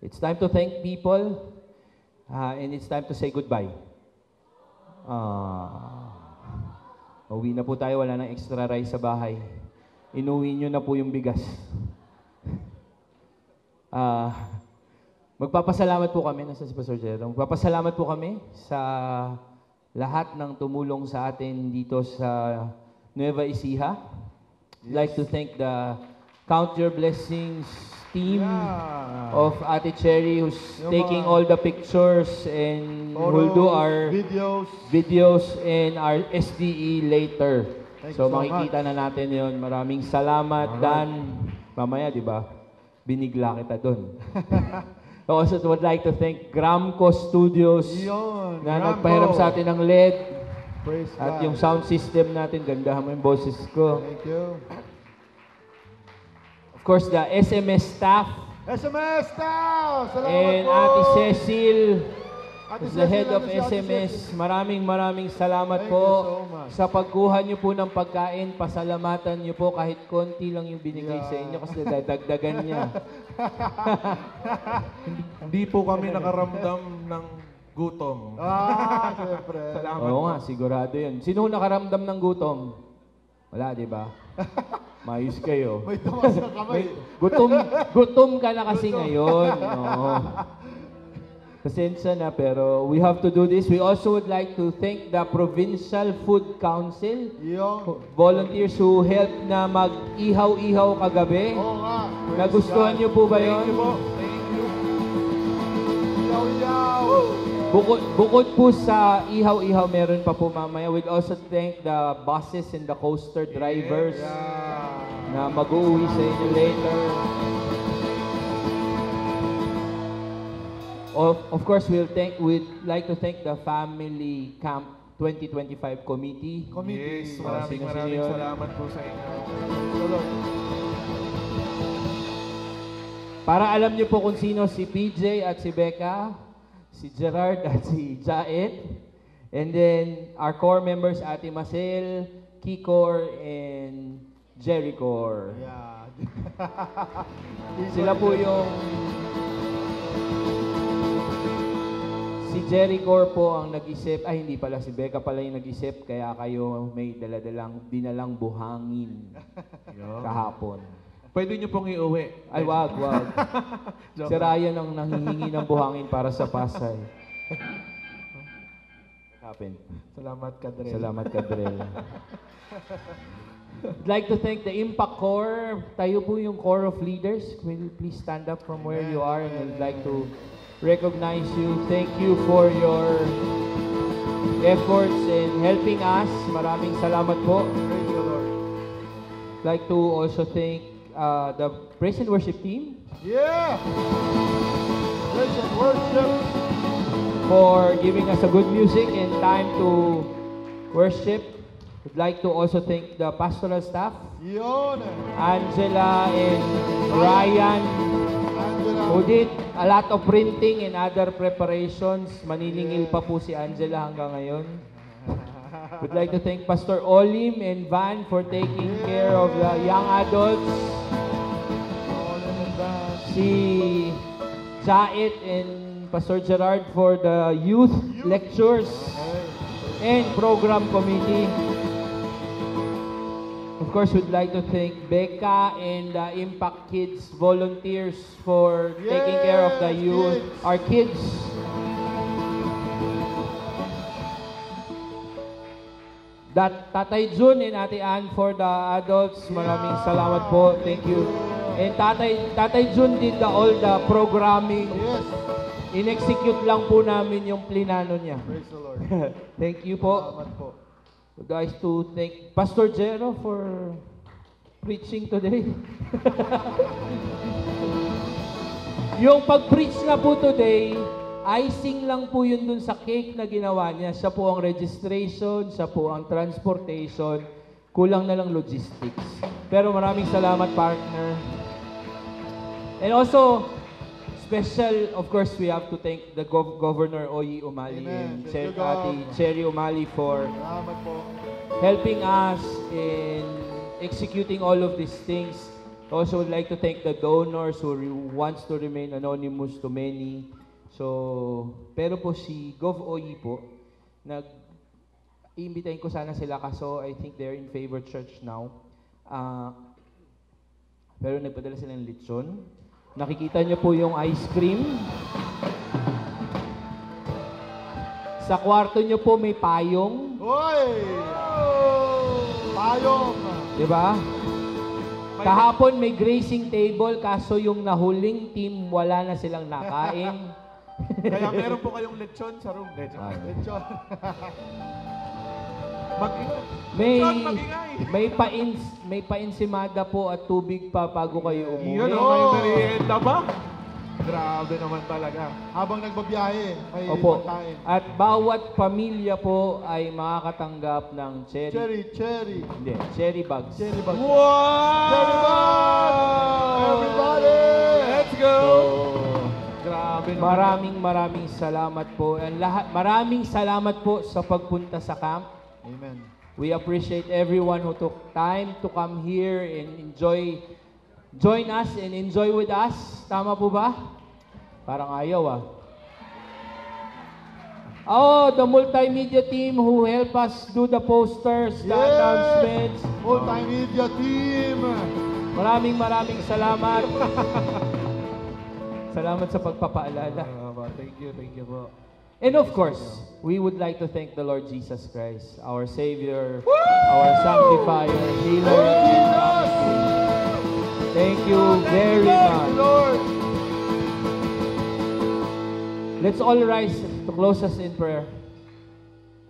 [SPEAKER 7] It's time to thank people, and it's time to say goodbye. Uwi na po tayo, wala nang extra rice sa bahay. Inuwi nyo na po yung bigas. Magpapasalamat po kami, nasa si Pastor Jero, magpapasalamat po kami sa lahat ng tumulong sa atin dito sa Nueva Ecija. I'd like to thank the Count Your Blessings team of Ate Cherry who's taking all the pictures and will do our videos and our SDE later. So makikita na natin yon. Maraming salamat, Dan. Mamaya, di ba? Binigla kita doon. I also would like to thank Gramco Studios na nagpahiram sa atin ng LED. At yung sound system natin, gandahan mo yung boses ko.
[SPEAKER 6] Thank you.
[SPEAKER 7] Of course, the SMS staff.
[SPEAKER 6] SMS staff! Salamat
[SPEAKER 7] And
[SPEAKER 6] po!
[SPEAKER 7] Ate Cecil,
[SPEAKER 6] Ate
[SPEAKER 7] as the head
[SPEAKER 6] Cecil,
[SPEAKER 7] of
[SPEAKER 6] si Ate
[SPEAKER 7] SMS.
[SPEAKER 6] Cecil.
[SPEAKER 7] Maraming salamat
[SPEAKER 6] Thank
[SPEAKER 7] po
[SPEAKER 6] you so much.
[SPEAKER 7] sa pagkuha niyo po ng pagkain. Pasalamatan niyo po kahit konti lang yung binigay sa inyo kasi dadagdagan niya.
[SPEAKER 4] Hindi po kami nakaramdam ng gutom.
[SPEAKER 6] Siyempre.
[SPEAKER 4] Salamat
[SPEAKER 7] Oo
[SPEAKER 4] po.
[SPEAKER 7] nga, sigurado yun. Sino nakaramdam ng gutom? Wala, di ba? Mayos kayo.
[SPEAKER 6] May tumas na kamay.
[SPEAKER 7] Gutom ka na kasi ngayon. Oo. Pasensya na, pero we have to do this. We also would like to thank the Provincial Food Council, volunteers who helped na mag-ihaw-ihaw kagabi.
[SPEAKER 6] Oo nga.
[SPEAKER 7] Nagustuhan niyo po ba yun?
[SPEAKER 4] Thank you po. Thank you.
[SPEAKER 6] Yaw-yaw!
[SPEAKER 7] Bukod po sa ihaw-ihaw, meron pa po mamaya. We'd also thank the buses and the coaster drivers na mag-uwi sa inyo later. Of course, we'd like to thank the Family Camp 2025 Committee.
[SPEAKER 4] Yes,
[SPEAKER 7] Sino
[SPEAKER 4] maraming
[SPEAKER 7] yun?
[SPEAKER 4] salamat po sa inyo.
[SPEAKER 7] Para alam niyo po kung sino si PJ at si Becca, si Gerard at si Jaet, and then our core members, Ate Marcel, Kikor, and Jericho.
[SPEAKER 6] Yeah.
[SPEAKER 7] Sila po yung... Si Jericho po ang nag-isip, ay hindi pala, si Becca pala yung nag-isip, kaya kayo may dinalang buhangin kahapon.
[SPEAKER 4] Pwede nyo pong iuwi.
[SPEAKER 7] Ay, wag. Si Ryan ang nanghihingi ng buhangin para sa Pasay. Happen.
[SPEAKER 4] Salamat, Kadrel.
[SPEAKER 7] Salamat, Kadrel. I'd like to thank the Impact Corps. Tayo po yung Corps of Leaders. Will you please stand up from where you are, and I'd like to recognize you. Thank you for your efforts in helping us. Maraming salamat po.
[SPEAKER 6] Praise the Lord.
[SPEAKER 7] I'd like to also thank the praise and worship team
[SPEAKER 6] Yeah! Praise and worship.
[SPEAKER 7] for giving us a good music and time to worship. I'd like to also thank the pastoral staff,
[SPEAKER 6] Yun.
[SPEAKER 7] Angela and Ryan,
[SPEAKER 6] Angela.
[SPEAKER 7] who did a lot of printing and other preparations. Maniningil pa po si Angela hanggang ngayon. We'd like to thank Pastor Olim and Van for taking care of the young adults. Si Jaet and Pastor Gerard for the youth lectures and program committee. Of course, we'd like to thank Becca and the Impact Kids volunteers for taking care of the youth, our kids. Tatay Jun and Ate Ann for the adults. Maraming salamat po. Thank you. And Tatay Jun did all the programming.
[SPEAKER 6] Yes.
[SPEAKER 7] In-execute lang po namin yung plinano niya.
[SPEAKER 6] Praise the Lord.
[SPEAKER 7] Thank you po.
[SPEAKER 6] Salamat po.
[SPEAKER 7] Would like to thank Pastor Jero for preaching today. Yung pag-preach na po today, icing lang po yun dun sa cake na ginawa niya. Siya po ang registration, siya po ang transportation, kulang na lang logistics. Pero maraming salamat, partner. And also, special, of course, we have to thank the Governor Oyi Umali
[SPEAKER 6] Amen.
[SPEAKER 7] and
[SPEAKER 6] Thank you,
[SPEAKER 7] Ate
[SPEAKER 6] Gov.
[SPEAKER 7] Cherry Umali for
[SPEAKER 6] Salamat po.
[SPEAKER 7] helping us in executing all of these things. Also would like to thank the donors who wants to remain anonymous to many. So, pero po si Gov Oyi po, iimbitahin ko sana sila kaso I think they're in Favor Church now. Pero nagpadala sila ng lechon. Nakikita niyo po yung ice cream. Sa kwarto niyo po may payong.
[SPEAKER 6] Hoy! Payong!
[SPEAKER 7] Diba? Kahapon may grazing table kaso yung nahuling team wala na silang nakain.
[SPEAKER 4] Kaya meron po kayong lechon sa room.
[SPEAKER 6] Lechon.
[SPEAKER 7] May
[SPEAKER 4] Lechon, magingay.
[SPEAKER 7] may painsimada po at tubig pa bago kayo umuwi.
[SPEAKER 4] Yun, may merienda ba? Grabe naman talaga.
[SPEAKER 6] Habang nagbabiyahe, may
[SPEAKER 7] Opo.
[SPEAKER 6] pagkain.
[SPEAKER 7] At bawat pamilya po ay makakatanggap ng cherry bags.
[SPEAKER 6] Cherry bag.
[SPEAKER 4] Wow!
[SPEAKER 6] Cherry bag! Everybody!
[SPEAKER 4] Let's go!
[SPEAKER 7] So,
[SPEAKER 4] Grabe naman.
[SPEAKER 7] maraming salamat po. And maraming salamat po sa pagpunta sa camp.
[SPEAKER 6] Amen.
[SPEAKER 7] We appreciate everyone who took time to come here and join us and enjoy with us. Tama po ba? Parang ayaw Oh, the multimedia team who help us do the posters, the announcements.
[SPEAKER 6] Multimedia team!
[SPEAKER 7] Maraming salamat. Salamat sa pagpapaalala.
[SPEAKER 4] Thank you po.
[SPEAKER 7] And of course, we would like to thank the Lord Jesus Christ, our Savior, our Sanctifier, Healer. Thank you very much.
[SPEAKER 6] Lord!
[SPEAKER 7] Let's all rise to close us in prayer.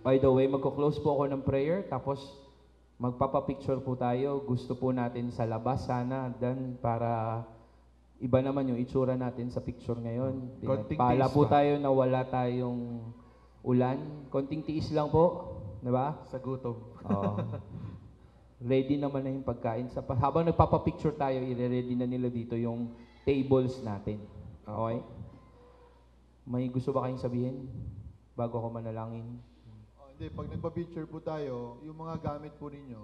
[SPEAKER 7] By the way, magko-close po ako ng prayer, tapos magpapapicture po tayo. Gusto po natin sa labas sana, then para iba naman yung itsura natin sa picture ngayon.
[SPEAKER 4] Konting
[SPEAKER 7] Pala
[SPEAKER 4] tiis
[SPEAKER 7] po
[SPEAKER 4] lang.
[SPEAKER 7] tayo na wala tayong ulan. Konting tiis lang po. Diba?
[SPEAKER 4] Sa gutom.
[SPEAKER 7] Oo. Ready naman na yung pagkain. Habang nagpapapicture tayo, i-ready na nila dito yung tables natin. Okay? May gusto ba kayong sabihin bago ako manalangin?
[SPEAKER 6] Hindi, pag nagpa-picture po tayo, yung mga gamit po ninyo,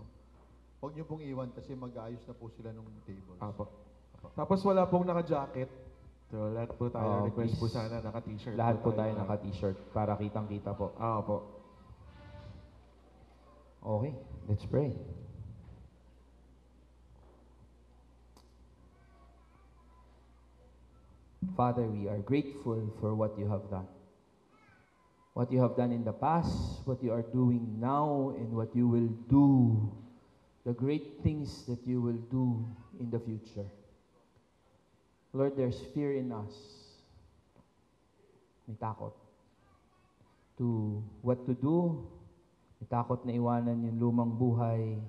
[SPEAKER 6] huwag nyo pong iwan kasi mag-aayos na po sila ng tables.
[SPEAKER 4] Apo. Tapos wala pong naka-jacket. So, lahat po tayo, request po
[SPEAKER 7] please.
[SPEAKER 4] sana naka-t-shirt.
[SPEAKER 7] Lahat po tayo naka-t-shirt para kitang-kita po.
[SPEAKER 4] Po.
[SPEAKER 7] Okay, let's pray. Father, we are grateful for what you have done. What you have done in the past, what you are doing now, and what you will do. The great things that you will do in the future. Lord, there's fear in us. May takot to what to do. May takot na iwanan yung lumang buhay.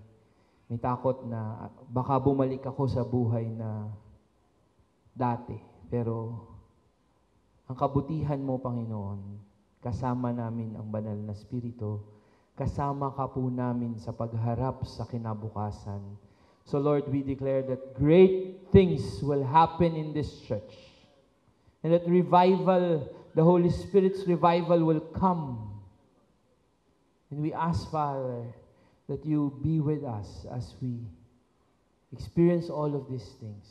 [SPEAKER 7] May takot na baka bumalik ako sa buhay na dati. Pero ang kabutihan mo, Panginoon, kasama namin ang banal na Espiritu. Kasama ka po namin sa pagharap sa kinabukasan. So Lord, we declare that great things will happen in this church. And that revival, the Holy Spirit's revival will come. And we ask, Father, that you be with us as we experience all of these things.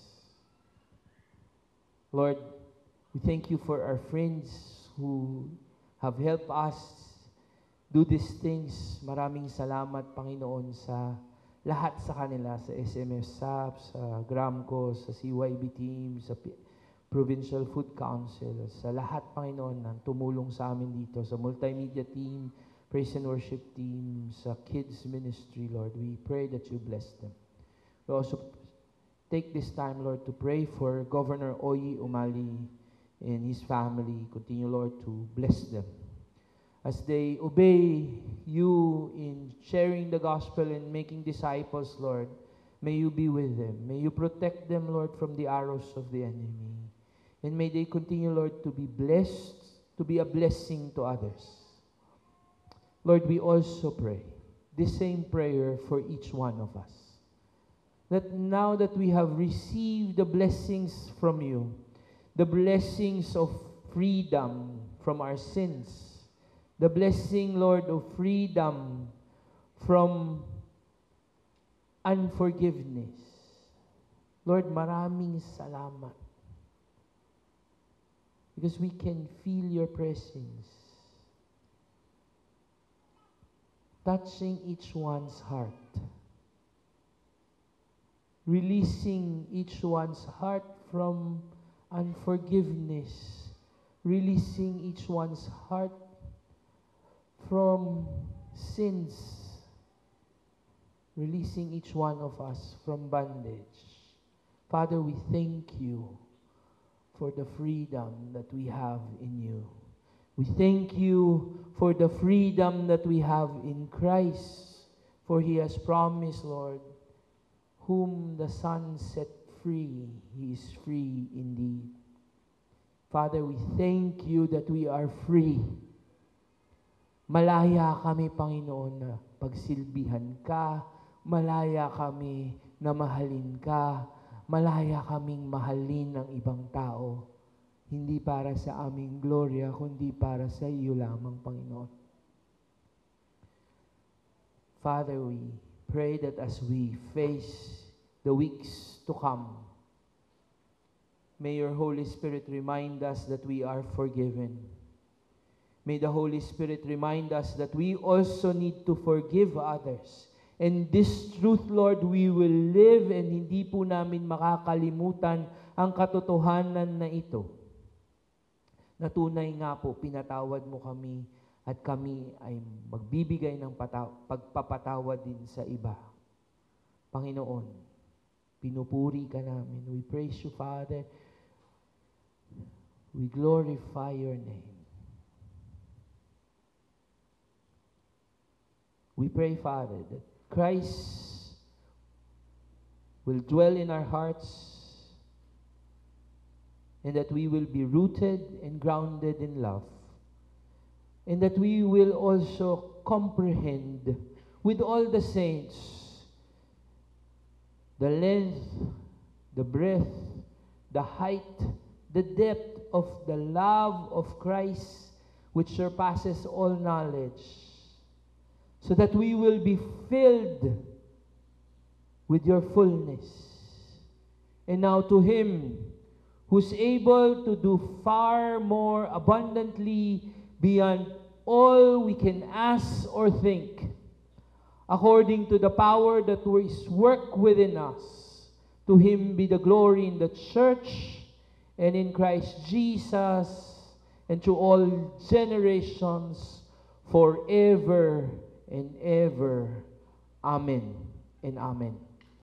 [SPEAKER 7] Lord, we thank you for our friends who have helped us do these things. Maraming salamat, Panginoon, sa lahat sa kanila, sa SMS SAP, sa Gramco, sa CYB team, sa Provincial Food Council, sa lahat, Panginoon, na tumulong sa amin dito, sa multimedia team, praise and worship team, sa kids ministry, Lord. We pray that you bless them. We also take this time, Lord, to pray for Governor Oyi Umali and his family. Continue, Lord, to bless them. As they obey you in sharing the gospel and making disciples, Lord, may you be with them. May you protect them, Lord, from the arrows of the enemy. And may they continue, Lord, to be blessed, to be a blessing to others. Lord, we also pray the same prayer for each one of us. That now that we have received the blessings from you, the blessings of freedom from our sins, the blessing, Lord, of freedom from unforgiveness,
[SPEAKER 8] Lord, maraming salamat. Because we can feel your presence touching each one's heart, releasing each one's heart from unforgiveness, releasing each one's heart from sins, releasing each one of us from bondage. Father, we thank you for the freedom that we have in you. We thank you for the freedom that we have in Christ, for He has promised, Lord, whom the Son set free, He is free indeed. Father, we thank you that we are free. Malaya kami, Panginoon, na pagsilbihan ka. Malaya kami na mahalin ka. Malaya kaming mahalin ng ibang tao. Hindi para sa aming gloria, kundi para sa iyo lamang, Panginoon. Father, we pray that as we face the weeks to come, may your Holy Spirit remind us that we are forgiven. May the Holy Spirit remind us that we also need to forgive others. And this truth, Lord, we will live and hindi po namin makakalimutan ang katotohanan na ito. Na tunay nga po, pinatawad mo kami at kami ay magbibigay ng pagpapatawad din sa iba. Panginoon, pinupuri ka namin. We praise you, Father. We glorify your name. We pray, Father, that Christ will dwell in our hearts and that we will be rooted and grounded in love, and that we will also comprehend with all the saints the length, the breadth, the height, the depth of the love of Christ, which surpasses all knowledge, so that we will be filled with your fullness. And now to Him who's able to do far more abundantly beyond all we can ask or think, according to the power that is work within us, to Him be the glory in the church and in Christ Jesus and to all generations forever and ever. Amen and amen.